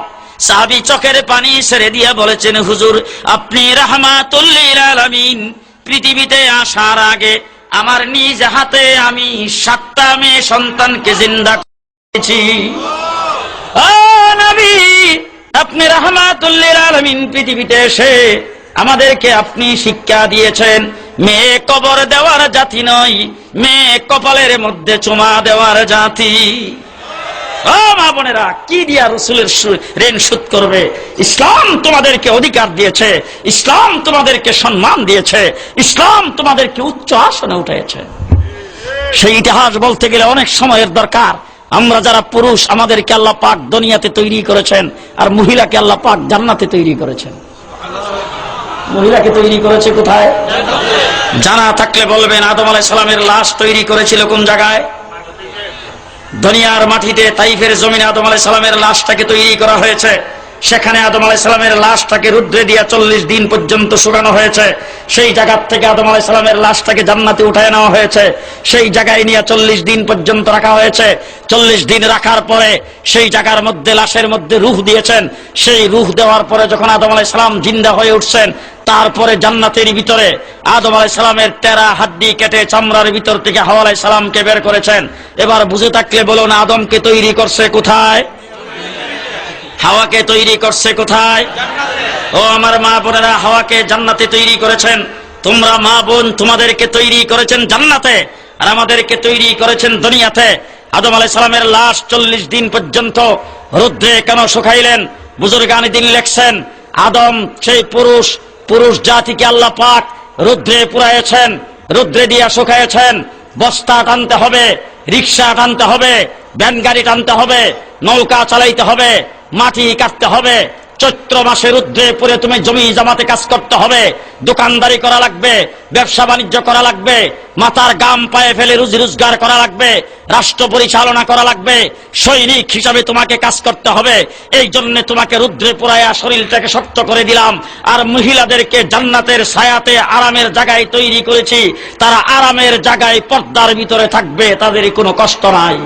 সাহাবী চোখের পানি ছেড়ে দিয়া বলেছেন, হুজুর আপনি রাহমাতুল লিল আলামিন, পৃথিবীতে আসার আগে আমার নিজ হাতে আমি 7টা মেয়ে সন্তানকে জিন্দা করেছি। আপনি রাহমাতুল লিল আলামিন, পৃথিবীতে এসে আমাদেরকে আপনি শিক্ষা দিয়েছেন মেয়ে কবর দেওয়ার জাতি নয়, মেয়ে কপালের মধ্যে চুমা দেওয়ার জাতি। ও মা বোনেরা, কি দিয়া রসুলের ঋণ শোধ করবে? ইসলাম তোমাদেরকে অধিকার দিয়েছে, ইসলাম তোমাদেরকে সম্মান দিয়েছে, ইসলাম তোমাদেরকে উচ্চ আসনে উঠেছে। সেই ইতিহাস বলতে গেলে অনেক সময়ের দরকার। আমরা যারা পুরুষ, আমাদেরকে আল্লাহ পাক দুনিয়াতে তৈরি করেছেন, আর মহিলাকে আল্লাহ পাক জান্নাতে তৈরি করেছেন। মহিলাকে তৈরি করেছে কোথায়? জানা থাকলে বলবেন। আদম আলাইহিস সালামের লাশ তৈরি করেছিল কোন জায়গায়? দুনিয়ার মাটিতে, তাইফের জমিনে আদম আলাইহিস সালামের লাশটাকে তৈরি করা হয়েছে। সেখানে আদম আলাইহিস সালামের লাশটাকে রুদ্রে দিয়া 40 দিন পর্যন্ত শুকানো হয়েছে। সেই জায়গা থেকে আদম আলাইহিস সালামের লাশটাকে জান্নাতে উঠায় নেওয়া হয়েছে। সেই জায়গায় নিয়ে 40 দিন পর্যন্ত রাখা হয়েছে। 40 দিন রাখার পরে সেই জায়গার মধ্যে, লাশের মধ্যে রূহ দিয়েছেন। সেই রূহ দেওয়ার পরে যখন আদম আলাইহিস সালাম জিন্দা হয়ে উঠছেন, তারপরে জান্নাতের ভিতরে আদম আলাইহিস সালামের তেরা হাড্ডি কেটে চামড়ার ভিতর থেকে হাওয়া আলাইহিস সালামকে বের করেছেন। এবার বুঝে থাকলে বলুন, আদমকে তৈরি করছে কোথায়? হাওয়াকে তৈরি করছে কোথায়? ও আমার মা বোনেরা, হাওয়াকে জান্নাতে তৈরি করেছেন। তোমরা মা বোন, তোমাদেরকে তৈরি করেছেন জান্নাতে, আর আমাদেরকে তৈরি করেছেন দুনিয়াতে। আদম আলাইহিস সালামের লাশ 40 দিন পর্যন্ত রৌদ্রে কেন শুকাইলেন? বুজুর্গানি দিন লেখছেন, আদম সেই পুরুষ জাতিকে আল্লাহ পাক রৌদ্রে পুড়াইয়েছেন, রৌদ্রে দিয়া শুকাইয়েছেন। বস্তা টানতে হবে, রিক্সা টানতে হবে, ভ্যান গাড়ি টানতে হবে, নৌকা চালাইতে হবে, মাটি কাটতে হবে। চৈত্র মাসে রৌদ্রে পুড়ে তুমি জমি জামাতে কাজ করতে হবে, দোকানদারি করা লাগবে, ব্যবসা বাণিজ্য করা লাগবে, মাথার গাম পায়ে ফেলে রুজি রোজগার করা লাগবে, রাষ্ট্র পরিচালনা করা লাগবে, সৈনিক হিসাবে তোমাকে কাজ করতে হবে। এই জন্য তোমাকে রৌদ্রে পুড়াইয়া শরীরটাকে শক্ত করে দিলাম। আর মহিলাদেরকে জান্নাতের ছায়াতে আরামের জায়গায় তৈরি করেছি। তারা আরামের জায়গায় পর্দার ভিতরে থাকবে, তাদের কোনো কষ্ট নাই।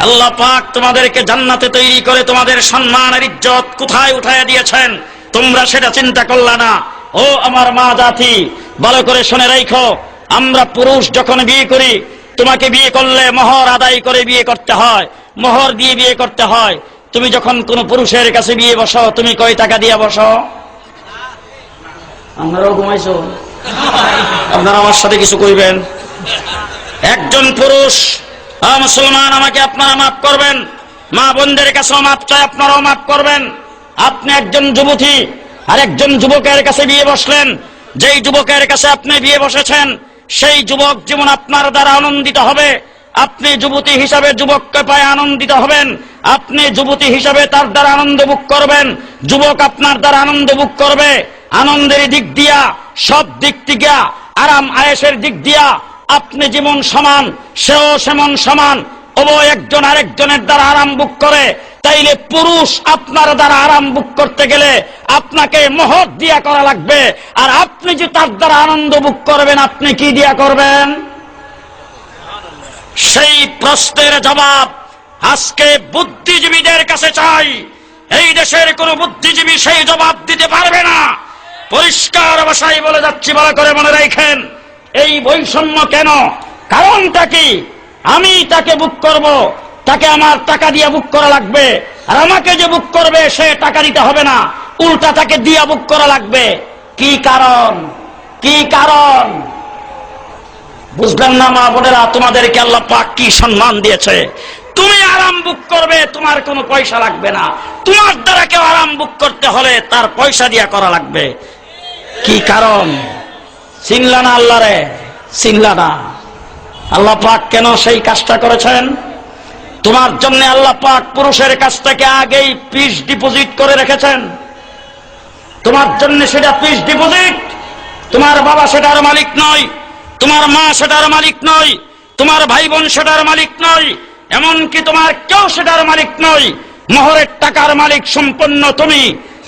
আল্লাহ পাক তোমাদেরকে জান্নাতে তৈরি করে তোমাদের সম্মান আর ইজ্জত কোথায় উঠাইয়া দিয়েছেন, তোমরা সেটা চিন্তা করলা না। ও আমার মা জাতি, ভালো করে শুনে রাখো, আমরা পুরুষ যখন বিয়ে করি, তোমাকে বিয়ে করলে মোহর আদায় করে বিয়ে করতে হয়, মোহর দিয়ে বিয়ে করতে হয়। তুমি যখন কোন পুরুষের কাছে বিয়ে বসো, তুমি কয় টাকা দিয়ে বসো? আপনারাও ঘুমাইছো? আপনারা আমার সাথে কিছু কইবেন? একজন পুরুষ, মুসলমান, আমাকে আপনারা মাফ করবেন, মা বোনদের কাছেও মাফ চাই, আপনারাও মাফ করবেন। আপনি একজন যুবতী আর একজন যুবকের কাছে বিয়ে বসলেন। যেই যুবকের কাছে আপনি বিয়ে বসেছেন, সেই যুবক যেমন আপনার দ্বারা আনন্দিত হবে, আপনি যুবতী হিসাবে যুবককে পায়ে আনন্দিত হবেন, আপনি যুবতী হিসাবে তার দ্বারা আনন্দ ভোগ করবেন, যুবক আপনার দ্বারা আনন্দ ভোগ করবে। আনন্দের দিক দিয়া, সব দিক থেকে, আরাম আয়েশের দিক দিয়া আপনি যেমন সমান, সেও সেমন সমান। উভয় একজন আরেকজনের দ্বারা আরাম ভোগ করে। তাইলে পুরুষ আপনার দ্বারা আরাম ভোগ করতে গেলে আপনাকে মোহর দিয়া করা লাগবে। আর আপনি যে তার দ্বারা আনন্দ ভোগ করবেন, আপনি কি দিয়া করবেন? সেই প্রশ্নের জবাব আজকে বুদ্ধিজীবীদের কাছে চাই। এই দেশের কোন বুদ্ধিজীবী সেই জবাব দিতে পারবে না। পরিষ্কার ভাষায় বলে যাচ্ছি, ভালো করে মনে রাখেন। এই বৈষম্য কেন? কারণটা কি? আমি তাকে বুক করব, তাকে আমার টাকা দিয়ে বুক করা লাগবে, আর আমাকে যে বুক করবে সে টাকা দিতে হবে না, উল্টা তাকে দিয়া বুক করা লাগবে। কি কারণ? কি কারণ? বুঝলেন না মা বোনেরা? তোমাদেরকে আল্লাহ পাক কি সম্মান দিয়েছে। তুমি আরাম বুক করবে, তোমার কোনো পয়সা লাগবে না। তোমার দ্বারা কেউ আরাম বুক করতে হলে তার পয়সা দিয়া করা লাগবে। কি কারণ? চিনলা না আল্লাহরে? চিনলা না? আল্লাহ পাক কেন সেই কাজটা করেছেন? তোমার জন্য আল্লাহ পাক পুরুষের কাছ থেকে আগেই পিস ডিপোজিট করে রেখেছেন। তোমার জন্য সেটা পিস ডিপোজিট। তোমার বাবা সেটার মালিক নয়, তোমার মা সেটার মালিক নয়, তোমার ভাই বোন সেটার মালিক নয়, এমনকি তোমার কেউ সেটার মালিক নয়। মোহরের টাকার মালিক সম্পূর্ণ তুমি।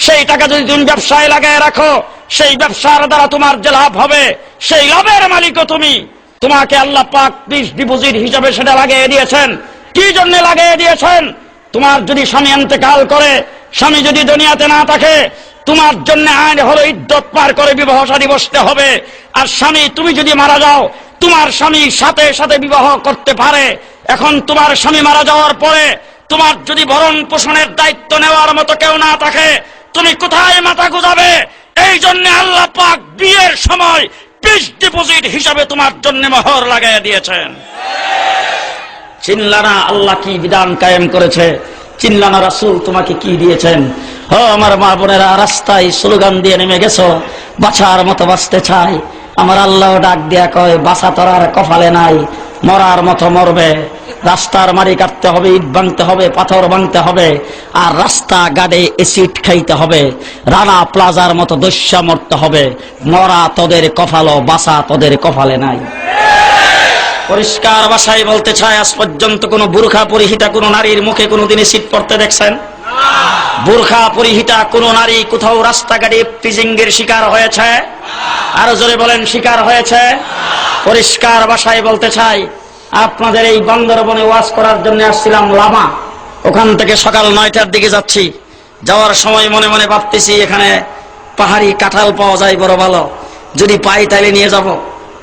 সেই টাকা যদি তুমি ব্যবসায় লাগায় রাখো, সেই ব্যবসার দ্বারা তোমার যে লাভ হবে, সেই লাভের মালিকও তুমি। তোমাকে আল্লাহ পাক পিস ডিপোজিট হিসাবে সেটা লাগিয়ে দিয়েছেন। কি জন্য লাগিয়ে দিয়েছেন? তোমার যদি স্বামী ইন্তেকাল করে, স্বামী যদি দুনিয়াতে না থাকে, তোমার জন্য আইন হলো ইদ্যত পার করে বিবাহ শাদী বসতে হবে। আর স্বামী, তুমি যদি মারা যাও, তোমার স্বামী সাথে সাথে বিবাহ করতে পারে। এখন তোমার স্বামী মারা যাওয়ার পরে তোমার যদি ভরণ পোষণের দায়িত্ব নেওয়ার মতো কেউ না থাকে, তুমি কোথায় মাথা গুজাবে? এই জন্য আল্লাহ পাক বিয়ের সময় ফিক্সড ডিপোজিট হিসাবে তোমার জন্য মোহর লাগাইয়া দিয়েছেন। চিনলানা আল্লাহ কি বিধান কায়েম করেছে, চিনলানা রাসূল তোমাকে কি দিয়েছেন। ও আমার মা বোনেরা, রাস্তায় স্লোগান দিয়ে নেমে গেছো, বাঁচার মতো বাঁচতে চাই। আমার আল্লাহ ডাক দিয়া কয়, বাঁচা তোর আর কপালে নাই, মরার মতো মরবে। রাস্তার মারি কাটতে হবে, ইট ভাঙতে হবে, পাথর ভাঙতে হবে, আর রাস্তা গাড়ে এসিড খাইতে হবে, রানা প্লাজার মতো দস্যা মরতে হবে। মরা তোদের কপালও, বাঁচা তোদের কপালে নাই। পরিষ্কার ভাষায় বলতে চাই, আজ পর্যন্ত কোন বুরখা পরিহিতা কোন নারীর মুখে কোনদিন এসিড পড়তে দেখছেন? বুরখা পরিহিতা কোন নারী কোথাও রাস্তাঘাটে ফিজিংয়ের শিকার হয়েছে? আরো জোরে বলেন, শিকার হয়েছে? পরিষ্কার ভাষায় বলতে চাই, আপনাদের এই বান্দরবনে ওয়াজ করার জন্য আসছিলাম লামা। ওখান থেকে সকাল 9টার দিকে যাচ্ছি। যাওয়ার সময় মনে মনে ভাবতেছি, এখানে পাহাড়ি কাঁঠাল পাওয়া যায় বড় ভালো, যদি পাই তাইলে নিয়ে যাব।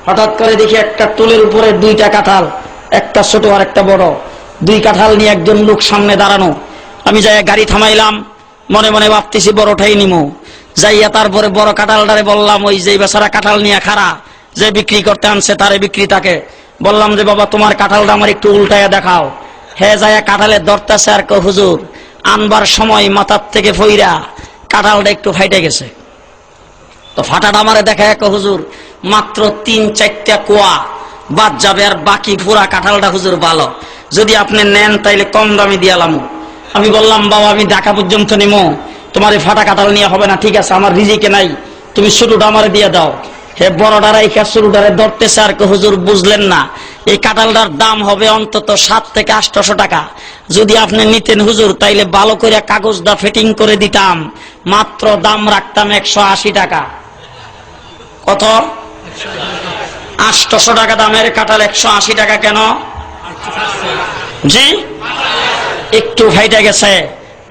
হঠাৎ করে দেখি একটা টুলের উপরে 2টা কাঁঠাল, একটা ছোট আর একটা বড়। 2 কাঁঠাল নিয়ে একজন লোক সামনে দাঁড়ানো। আমি যাই গাড়ি থামাইলাম, মনে মনে ভাবতেছি বড়টাই নিমু। যাইয়া তারপরে বড় কাঁঠালটারে বললাম, ওই যে বেচারা কাঁঠাল নিয়ে খাড়া, যে বিক্রি করতে আনছে তারে বিক্রেতাকে বললাম যে, বাবা তোমার কাঁঠালটা আমার একটু উল্টাইয়া দেখাও। হে যাইয়া কাঁঠালে ধরতেছে আর কো, হুজুর আনবার সময় মাথার থেকে ফইরা কাঁঠালটা একটু ফাইটে গেছে। তো ফাটাটা আমারে দেখায়, কো হুজুর মাত্র 3-4টা কোয়া বাদ যাবে, আর বাকি পুরা কাঁঠালটা হুজুর ভালো, যদি আপনি নেন তাইলে কম দামে দিয়ালাম। আমি বললাম, বাবা আমি ঢাকা পর্যন্ত নেমো, তোমার এই ফাটা কাঁঠাল নিয়ে হবে না। ঠিক আছে, আমার রিজিকে নাই, তুমি ছোটটা আমারে দিয়ে দাও। হে বড়টা রাইখা ছোটটারে ধরতেছে আর কো, হুজুর বুঝলেন না, এই কাঁঠালটার দাম হবে অন্তত 700 থেকে 800 টাকা। যদি আপনি নিতেন হুজুর, তাইলে ভালো করে কাগজটা ফিটিং করে দিতাম, মাত্র দাম রাখতাম 180 টাকা। কত? 800 টাকা দামের কাঁঠাল 180 টাকা কেন? জি, একটু ফাইটে গেছে।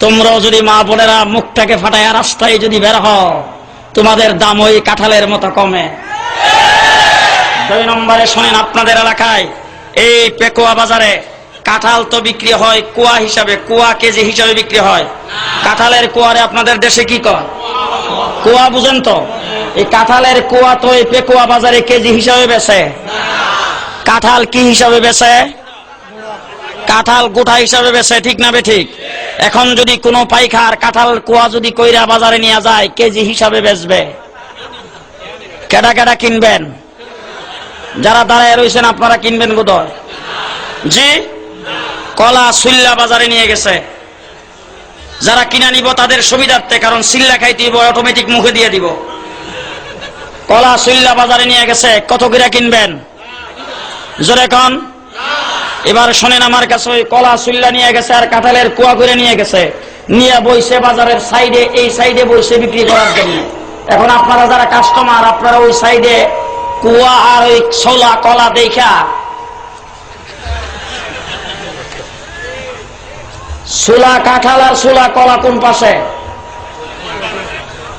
তোমরাও যদি মা বোনেরা মুখটাকে ফাটায় রাস্তায় যদি বের হও, তোমাদের দাম ওই কাঁঠালের মতো কমে। 2 নম্বরে শোনেন, আপনাদের এলাকায় এই পেকুয়া বাজারে কাঁঠাল তো বিক্রি হয় কুয়া হিসাবে, কুয়া কেজি হিসাবে বিক্রি হয়। কাঁঠালের কুয়ারে আপনাদের দেশে কি কয়? কুয়া বুঝেন তো? এই কাঁঠালের কুয়া তো এই পেকুয়া বাজারে কেজি হিসাবে বেচে। কাঁঠাল কি হিসাবে বেচে? কাঁঠাল গোটা হিসাবে বেচে, ঠিক না বেঠিক? এখন যদি কোনো পাইকার কাঁঠাল কুয়া যদি কইরা বাজারে নিয়ে যায়, কেজি হিসাবে বেচবে। কেডা কেডা কিনবেন? যারা দাঁড়ায় রয়েছেন আপনারা কিনবেন বোধহয়? জি, কলা সুল্লা বাজারে নিয়ে গেছে। যারা কিনা নিব তাদের সুবিধার্থে, কারণ সিল্লা খাইতে দিব, অটোমেটিক মুখে দিয়ে দিব। কলা সুল্লা বাজারে নিয়ে গেছে, কত করে কিনবেন? জোরে কন। এবার শোনেন, আমার কাছে ওই কলা সুল্লা নিয়ে গেছে আর কাঁঠালের কুয়া করে নিয়ে গেছে, নিয়ে বইছে বাজারের সাইডে, এই সাইডে বইছে বিক্রি করার জন্য। এখন আপনারা যারা কাস্টমার, আপনারা ওই সাইডে কুয়া আর ওই ছোলা কলা দেখা ছোলা কাঁঠাল আর ছোলা কলা কোন পাশে?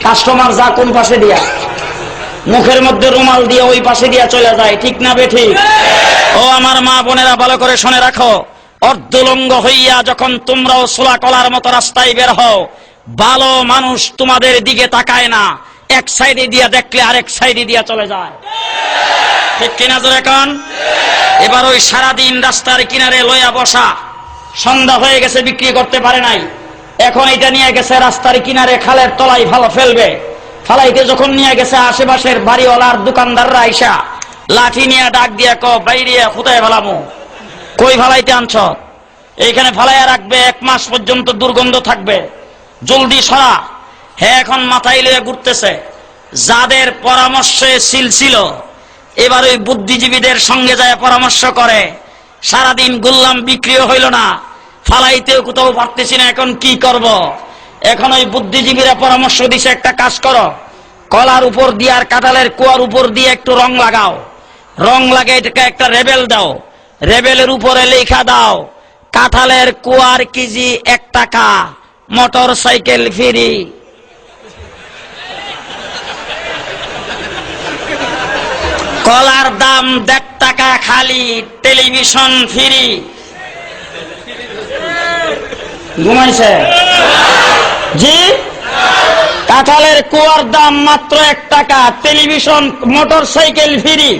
কাস্টমার যা কোন পাশে দিয়া, মুখের মধ্যে রুমাল দিয়ে ওই পাশে দিয়া চলে যায়, ঠিক না বেঠিক? ও আমার মা বোনেরা, ভালো করে শুনে রাখো, অর্ধলঙ্গ হইয়া যখন তোমরাও ছোলা কলার মতো রাস্তায় বের হও, ভালো মানুষ তোমাদের দিকে তাকায় না, এক সাইডে দিয়া দেখলে আরেক সাইডে দিয়া চলে যায়, ঠিক কিনা জোরে কন? এবার ওই সারাদিন রাস্তার কিনারে লইয়া বসা, সন্ধ্যা হয়ে গেছে, বিক্রি করতে পারে নাই, এখন এটা নিয়ে গেছে রাস্তার কিনারে খালের তলায় ভালো ফেলবে। ফালাইতে যখন নিয়ে গেছে, আশেপাশের বাড়িওয়ালার দোকানদাররা আইসা লাঠি নিয়ে ডাক দিয়া ক, বাইরে কোথায় ফেলামো? কই ফালাইতে আনছ? এইখানে ফালাইয়া রাখবে, 1 মাস পর্যন্ত দুর্গন্ধ থাকবে, জলদি সরা। হ্যাঁ, এখন মাথায় লইয়া ঘুরতেছে। যাদের পরামর্শে সিল ছিল, এবার ওই বুদ্ধিজীবীদের সঙ্গে যায় পরামর্শ করে। সারাদিন গুল্লাম, বিক্রিও হইল না, ফালাইতেও কোথাও পারতেছি না, এখন কি করব? এখন ওই বুদ্ধিজীবীরা পরামর্শ দিছে, একটা কাজ করো, কলার উপর দিয়ে আর কাঁঠালের কুয়ার উপর দিয়ে একটু রং লাগাও, রং লাগে এটাকে একটা রেবেল দাও, রেবেলের উপরে লেখা দাও, কাঁঠালের কুয়ার কেজি 1 টাকা, মোটর সাইকেল ফ্রি। কলার দাম 1.5 টাকা খালি, টেলিভিশন ফ্রি। ঘুমাইছে? জি, কাঁঠালের কুয়ার দাম মাত্র 1 টাকা, টেলিভিশন মোটর সাইকেল ফ্রি।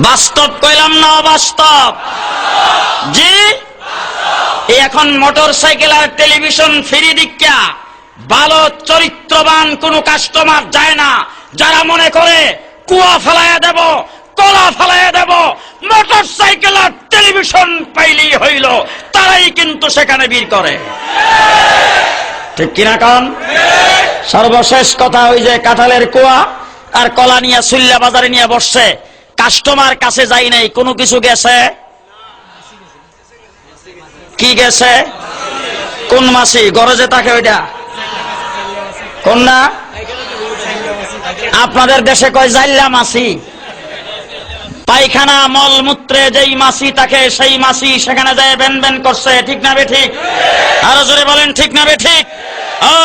বাস্তব কইলাম না অবাস্তব? জি, এখন মোটর সাইকেল আর টেলিভিশন ফ্রি দীক্ষা ভালো চরিত্রবান কোন কাস্টমার যায় না। যারা মনে করে কুয়া ফেলাইয়া দেব, কলা ফেলাইয়া দেব, মোটর সাইকেল আর টেলিভিশন পাইলেই হইল, তারাই কিন্তু সেখানে ভিড় করে। ঠিক কিনা কন? সর্বশেষ কথা, ওই যে কাঁঠালের কুয়া আর কলা নিয়ে সুল্লা বাজারে নিয়ে বসছে, কাস্টমার কাছে যাই নাই, কোনো কিছু গেছে? কি গেছে? কোন মাসি গরজে থাকে ওইটা? কোন না? আপনাদের দেশে কয় জাইল্লা মাসি। পায়খানা মলমূত্রে যেই মাসি থাকে সেই মাসি সেখানে যায় বেন বেন করছে। ঠিক না বে ঠিক? আরো জোরে বলেন ঠিক না বে ঠিক?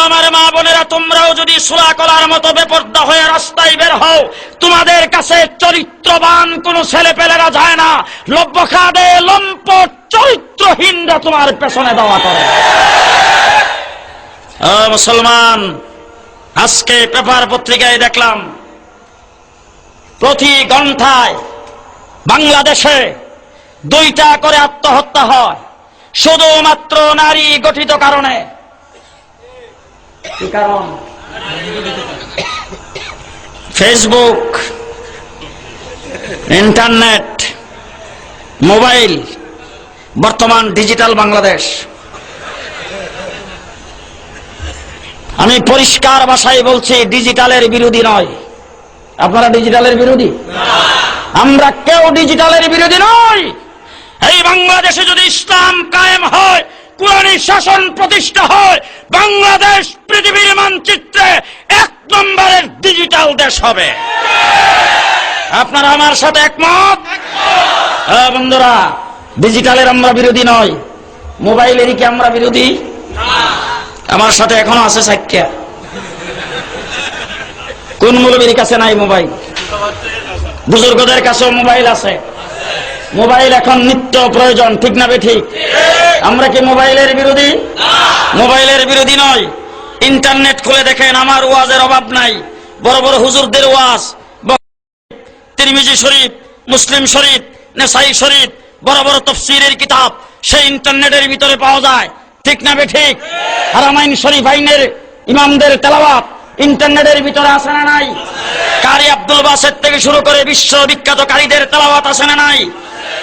আমার মা বোনেরা, তোমরাও যদি সূরা কলার মতো বেপরদা হয়ে রাস্তায় বের হও, তোমাদের কাছে চরিত্রবান কোন ছেলে পেলেরা যায় না, লব্বখাদে লম্পট চরিত্রহীনরা তোমার পেছনে দাওয়া করে। মুসলমান, আজকে পেপার পত্রিকায় দেখলাম প্রতি ঘন্টায় বাংলাদেশে 2টা করে আত্মহত্যা হয়, শুধুমাত্র নারী গঠিত কারণে। কি কারণ? ফেসবুক, ইন্টারনেট, মোবাইল, বর্তমান ডিজিটাল বাংলাদেশ। আমি পরিষ্কার ভাষায় বলছি, ডিজিটালের বিরোধী নয়। আপনারা ডিজিটালের বিরোধী? আমরা কেউ ডিজিটালের বিরোধী নই। এই বাংলাদেশে যদি ইসলাম কায়েম হয়, কুরআনী শাসন প্রতিষ্ঠা হয়, বাংলাদেশ পৃথিবীর মানচিত্রে 1 নম্বরের ডিজিটাল দেশ হবে। আপনারা আমার সাথে একমত? বন্ধুরা, ডিজিটালের আমরা বিরোধী নই, মোবাইলেরই কি আমরা বিরোধী? আমার সাথে এখনো আছে সাক্ষা। কোন মৌলবীর কাছে নাই মোবাইল? বুজুর্গদের কাছেও মোবাইল আছে। মোবাইল এখন নিত্য প্রয়োজন। ঠিক না বে ঠিক? আমরা কি মোবাইলের বিরোধী? মোবাইলের বিরোধী নয়। ইন্টারনেট খুলে দেখেন, আমার ওয়াজের অভাব নাই। বড় বড় হুজুরদের ওয়াজ, তিরমিজি শরীফ, মুসলিম শরীফ, নেসাই শরীফ, বড় বড় তাফসীরের কিতাব সেই ইন্টারনেটের ভিতরে পাওয়া যায়। ঠিক না বে ঠিক? হারামাইন শরীফাইনের ইমামদের তেলাওয়াত ইন্টারনেটের ভিতরে আছে না নাই? কারি আব্দুল বাসেত থেকে শুরু করে বিশ্ববিখ্যাত কারীদের তেলাওয়াত আছে না নাই?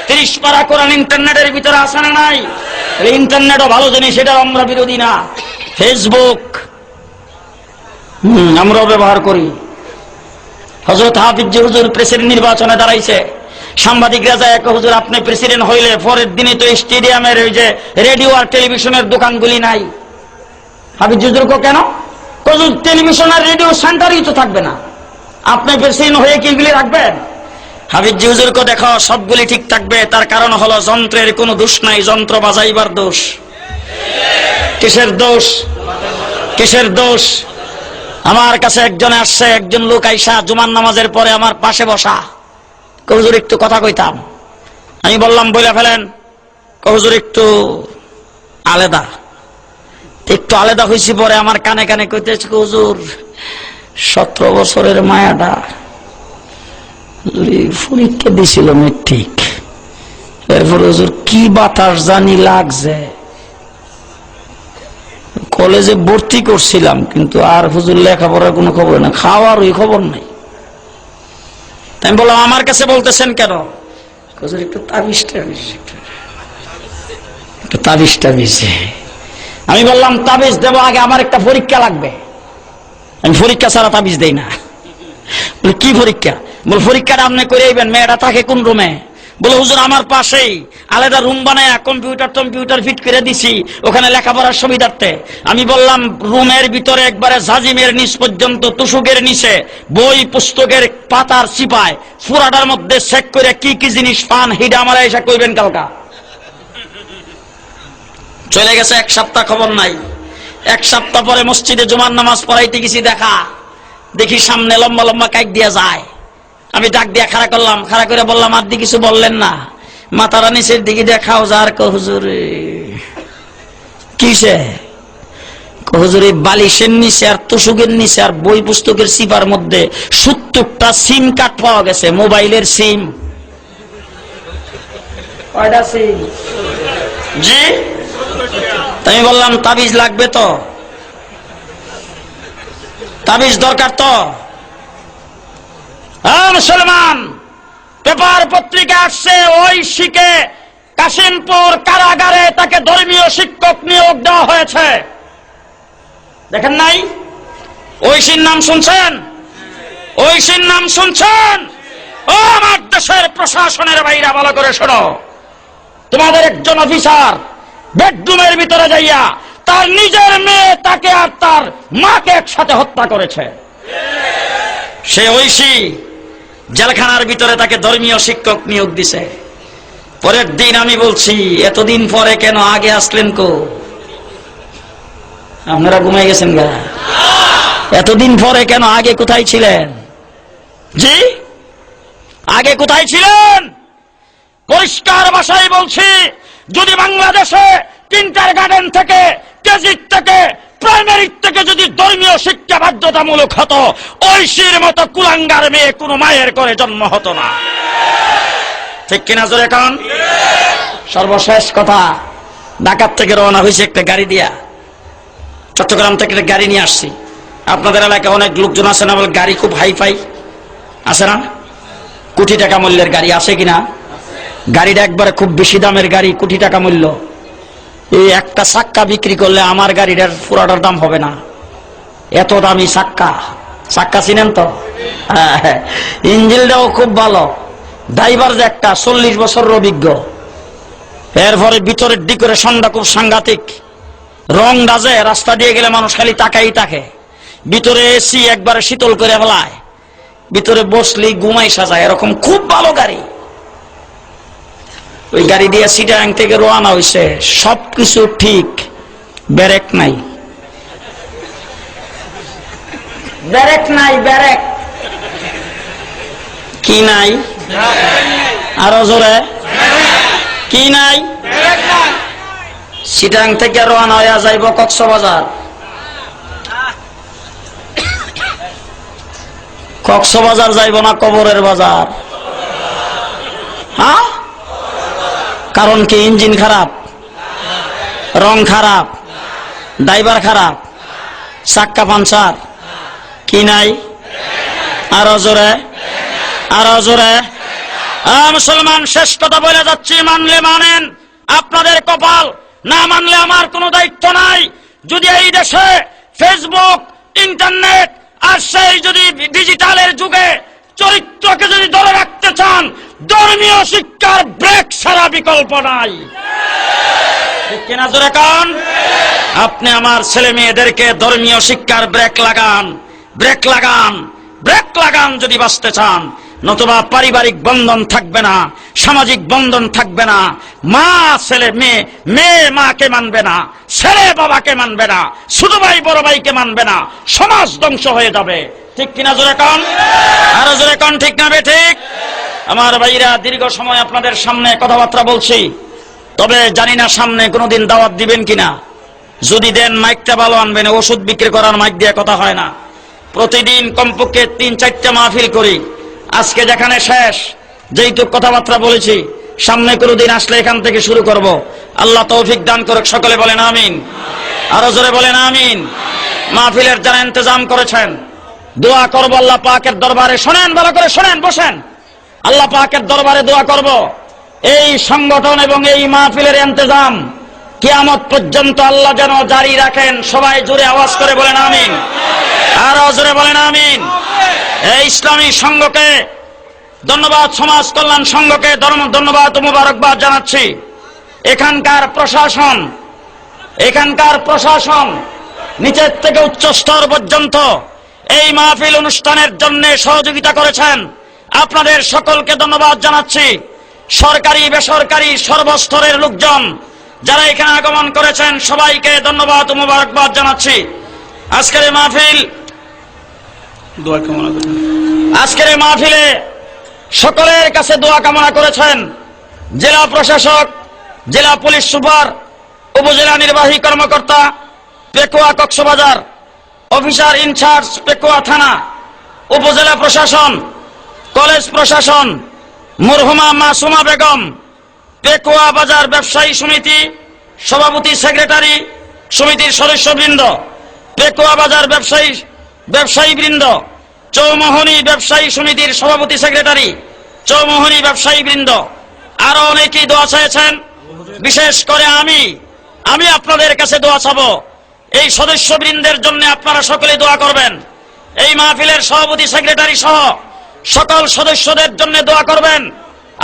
30 পারা কোরআন ইন্টারনেটের ভিতরে আছে না নাই? ইন্টারনেটও ভালো জিনিস, এটা আমরা বিরোধী না। ফেসবুক আমরাও ব্যবহার করি। হযরত হাফিজ হুজুর প্রেসিডেন্ট নির্বাচনে দাঁড়াইছে, সাংবাদিকরা যায়, হুজুর আপনি প্রেসিডেন্ট হইলে পরের দিনে তো স্টেডিয়ামের ওই যে রেডিও আর টেলিভিশনের দোকানগুলি নাই। হাফিজ হুজুর কেন? টেলিভিশন আর রেডিও সেন্টারই তো থাকবে না, আপনি প্রেসিডেন্ট হয়ে কি এগুলি রাখবেন? হাফিজ হুজুরকে দেখো, সবগুলি ঠিক থাকবে। তার কারণ হলো যন্ত্রের কোনো দোষ নাই, যন্ত্র বাজাইবার দোষ। কিসের দোষ? কিসের দোষ? আমার কাছে একজনে আসছে, একজন লোক আইসা জুমার নামাজের পরে আমার পাশে বসা, হুজুর একটু কথা কইতাম। আমি বললাম বইলা ফেলেন। হুজুর একটু আলাদা। একটু আলাদা হয়েছি পরে আমার কানে কানে কইতেছে, হুজুর 17 বছরের মায়াটা পরীক্ষা দিছিল ঠিক, এরপরে হুজুর কি বাতাস জানি লাগছে, কলেজে ভর্তি করছিলাম কিন্তু আর হুজুর লেখাপড়ার কোনো খবর না, খাওয়ার ওই খবর নাই। আমি বললাম আমার কাছে বলতেছেন কেন? হুজুর একটু তাবিজটা দিছে। আমি বললাম তাবিজ দেবো, আগে আমার একটা পরীক্ষা লাগবে, আমি পরীক্ষা ছাড়া তাবিজ দেই না। কি পরীক্ষা? বল পরীক্ষাটা আপনি করে আইবেন। মেয়েটা থাকে কোন রুমে? বলে হুজুর আমার পাশেই আলাদা রুম বানায় কম্পিউটার ফিট করে দিছি, ওখানে লেখাপড়ার সুবিধার্থে। আমি বললাম রুমের ভিতরে একবারে জাজিমের নিচ পর্যন্ত, তুষুকের নিচে বই পুস্তকের পাতার চিপায় ফুরাটার মধ্যে চেক করে কি কি জিনিস পান, হিডা আমার এসে কইবেন কালকা। চলে গেছে 1 সপ্তাহ, খবর নাই। 1 সপ্তাহ পরে মসজিদে জুমার নামাজ পড়াইতে গেছি, দেখি সামনে লম্বা লম্বা কাইক দিয়া যায়। আমি ডাক দিয়া খাড়া করলাম, খাড়া করে বললাম আর দি কিছু বললেন না? মাথারা নিচের দিকে দেখাও যার হুজুর কিসে? হুজুর এই বালিশের নিচে আর তুষুকের নিচে আর বই পুস্তকের সিপার মধ্যে 70টা সিম কার্ড পাওয়া গেছে, মোবাইলের সিম। কয়টা সিম? জি। আমি বললাম তাবিজ লাগবে তো, তাবিজ দরকার তো। মুসলমান, পেপার পত্রিকা আসছে ওই শিখে কাশিমপুর কারাগারে তাকে ধর্মীয় শিক্ষক নিয়োগ দেওয়া হয়েছে। দেখেন নাই? ঐশীর নাম শুনছেন? ঐশীর নাম শুনছেন? ও আমার দেশের প্রশাসনের বাইরা, ভালো করে শোনো। তোমাদের একজন অফিসার বেডরুমের ভিতরে যাইয়া তার নিজের মেয়ে তাকে আর তার মাকে একসাথে হত্যা করেছে। সে ঐশী জেলখানার ভিতরে তাকে ধর্মীয় শিক্ষক নিয়োগ দিছে। পরের দিন আমি বলছি, এতদিন পরে কেন আগে আসলেন? কো আপনারা ঘুমাই গেছেন গা? এতদিন পরে কেন আগে কোথায় ছিলেন? জি, আগে কোথায় ছিলেন? পরিষ্কার ভাষায় বলছি, যদি বাংলাদেশে কিন্ডারগার্টেন থেকে, কেজি থেকে, প্রাইমারি থেকে যদি ধর্মীয় শিক্ষা বাধ্যতামূলক হতো, ঐশীর মতো কুলাঙ্গার মেয়ে কোন মায়ের করে জন্ম হতো না। ঠিক কিনা জোরে কান? সর্বশেষ কথা, ঢাকার থেকে রওনা হয়েছে একটা গাড়ি দিয়া, চট্টগ্রাম থেকে একটা গাড়ি নিয়ে আসছি। আপনাদের এলাকায় অনেক লোকজন আছে না, বলে গাড়ি খুব হাইফাই আছে না? কোটি টাকা মূল্যের গাড়ি আছে কিনা? গাড়িটা একবারে খুব বেশি দামের গাড়ি, কোটি টাকা মূল্য। এই একটা চাক্কা বিক্রি করলে আমার গাড়িটার পুরাটার দাম হবে না, এত দামি চাক্কা। চাক্কা চিনেন তো? ইঞ্জিনটাও খুব ভালো, ড্রাইভার যে একটা 40 বছরের অভিজ্ঞ। এরপরে ভিতরের ডেকোরেশনটা খুব সাংঘাতিক, রং ডাজে, রাস্তা দিয়ে গেলে মানুষ খালি তাকাই থাকে। ভিতরে এসি একবারে শীতল করে ফেলায়, ভিতরে বসলি ঘুমাই সাজায়, এরকম খুব ভালো গাড়ি। ওই গাড়ি দিয়ে চিটাগাং থেকে রওনা হয়েছে, সবকিছু ঠিক, ব্রেক নাই। ব্রেক নাই, ব্রেক কি নাই? আরো জোরে, কি নাই? চিটাগাং থেকে রওনা হয়ে যাইব কক্সবাজার। কক্সবাজার যাইব না কবরের বাজার? হ্যাঁ, কারণ কি? ইঞ্জিন খারাপ, রং খারাপ, ড্রাইভার খারাপ, চাক্কা পাঞ্চার, কি নাই? আরো জোরে, আরো জোরে। মুসলমান, শেষ কথা বলে যাচ্ছি, মানলে মানেন, আপনাদের কপাল, না মানলে আমার কোনো দায়িত্ব নাই। যদি এই দেশে ফেসবুক, ইন্টারনেট আর সেই যদি ডিজিটালের যুগে চরিত্রকে যদি ধরে রাখতে চান, ধর্মীয় শিক্ষার ব্রেক ছাড়া বিকল্প নাই। ঠিক কিনা জোরে কান? আপনি আমার ছেলে মেয়েদেরকে ধর্মীয় শিক্ষার ব্রেক লাগান, ব্রেক লাগান, ব্রেক লাগান যদি বাঁচতে চান। নতুবা পারিবারিক বন্ধন থাকবে না, সামাজিক বন্ধন থাকবে না। মা ছেলে মেয়ে, মেয়ে মাকে মানবে না, ছেলে বাবাকে মানবে না, ছোট ভাই বড় ভাইকে মানবে না, সমাজ ধ্বংস হয়ে যাবে। ঠিক কিনা জোরে কান? আরো জোরে কান, ঠিক না ঠিক? আমার ভাইরা, দীর্ঘ সময় আপনাদের সামনে কথাবার্তা বলছি, তবে জানি না সামনে কোনোদিন দাওয়াত দিবেন কিনা। যদি দেন, মাইকটা ভালো আনবেন, ওষুধ বিক্রি করার মাইক দিয়ে কথা হয় না। প্রতিদিন কমপক্ষে 3-4টা মাহফিল করি। আজকে যেখানে শেষ, যেইটুক কথাবার্তা বলেছি, সামনে কোনোদিন আসলে এখান থেকে শুরু করব। আল্লাহ তৌফিক দান করুক, সকলে বলেন আমিন। আরো জোরে বলেন আমিন। মাহফিলের যারা ইন্তজাম করেছেন, দোয়া করব আল্লাহ পাকের দরবারে। শোনেন, ভালো করে শোনেন, বসেন। আল্লাহ পাকের দরবারে দোয়া করব, এই সংগঠন এবং এই মাহফিলের ইন্তজাম কিয়ামত পর্যন্ত আল্লাহ যেন জারি রাখেন। সবাই জোরে আওয়াজ করে বলেন আমিন। আরো জোরে বলেন আমিন। এই ইসলামী সংঘকে ধন্যবাদ, সমাজ কল্যাণ সংঘকে ধন্যবাদ ও মুবারকবাদ জানাচ্ছি। এখানকার প্রশাসন নিচের থেকে উচ্চ স্তর পর্যন্ত এই মাহফিল অনুষ্ঠানের জন্য সহযোগিতা করেছেন। আপনাদের সকলকে ধন্যবাদ জানাচ্ছি। সরকারি বেসরকারি সর্বস্তরের লোকজন যারা এখানে আগমন করেছেন, সবাইকে ধন্যবাদ ও মুবারকবাদ জানাচ্ছি। আজকের এই মাহফিলে সকলের কাছে দোয়া কামনা করেছেন জেলা প্রশাসক, জেলা পুলিশ সুপার, উপজেলা নির্বাহী কর্মকর্তা পেকুয়া কক্সবাজার, অফিসার ইনচার্জ পেকুয়া থানা, উপজেলা প্রশাসন, কলেজ প্রশাসন, মরহুমা মাসুমা বেগম, পেকুয়া বাজার ব্যবসায়ী সমিতি সভাপতি সেক্রেটারি, সমিতির সদস্যবৃন্দ, পেকুয়া বাজার ব্যবসায়ীবৃন্দ, চৌমোহনী ব্যবসায়ী সমিতির সভাপতি সেক্রেটারি, চৌমোহনী ব্যবসায়ীবৃন্দ, আরো অনেকেই দোয়া চেয়েছেন। বিশেষ করে আমি আপনাদের কাছে দোয়া চাবো, এই সদস্যবৃন্দের জন্য আপনারা সকলে দোয়া করবেন। এই মাহফিলের সভাপতি সেক্রেটারি সহ সকল সদস্যদের জন্য দোয়া করবেন।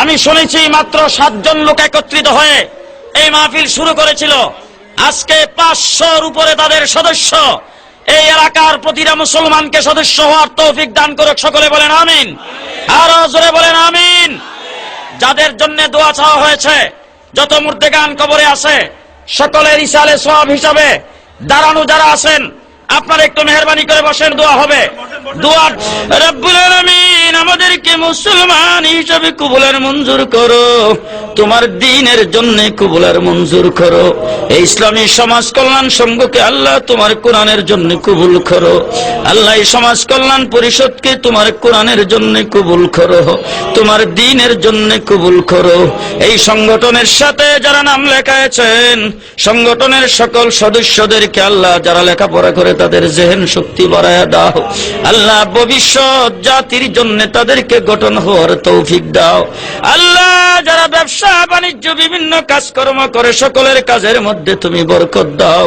আমি শুনেছি মাত্র 7 জন লোক একত্রিত হয়ে এই মাহফিল শুরু করেছিল, আজকে 500-র উপরে তাদের সদস্য। এই এলাকার প্রতিটা মুসলমানকে সদস্য হওয়ার তৌফিক দান করুক, সকলে বলেন আমিন। আরো জোরে বলেন আমিন। যাদের জন্য দোয়া চাওয়া হয়েছে, যত মুর্দেগান কবরে আছে, সকলের ইসালে সওয়াব হিসাবে দাঁড়ানো যারা আছেন, আপনারা একটু মেহরবানি করে বসেন, দোয়া হবে। দোয়া, রব্বুল আলামিন আমাদেরকে মুসলমান হিসাবে কবুলের মঞ্জুর করো, তোমার দ্বীনের জন্য কবুলের মঞ্জুর করো। এই ইসলামী সমাজ কল্যাণ সংঘকে আল্লাহ তোমার কোরআনের জন্য কবুল করো। আল্লাহ এই সমাজ কল্যাণ পরিষদকে তোমার কোরআনের জন্য কবুল করো, তোমার দ্বীনের জন্য কবুল করো। এই সংগঠনের সাথে যারা নাম লেখাচ্ছেন, সংগঠনের সকল সদস্যদেরকে আল্লাহ যারা লেখাপড়া করে তাদের জেহেন শক্তি বাড়ায়া দাও। আল্লাহ ভবিষ্যৎ জাতির জন্য তাদেরকে গঠন হওয়ার তৌফিক দাও। আল্লাহ যারা ব্যবসা বাণিজ্য বিভিন্ন কাজকর্ম করে, সকলের কাজের মধ্যে তুমি বরকত দাও।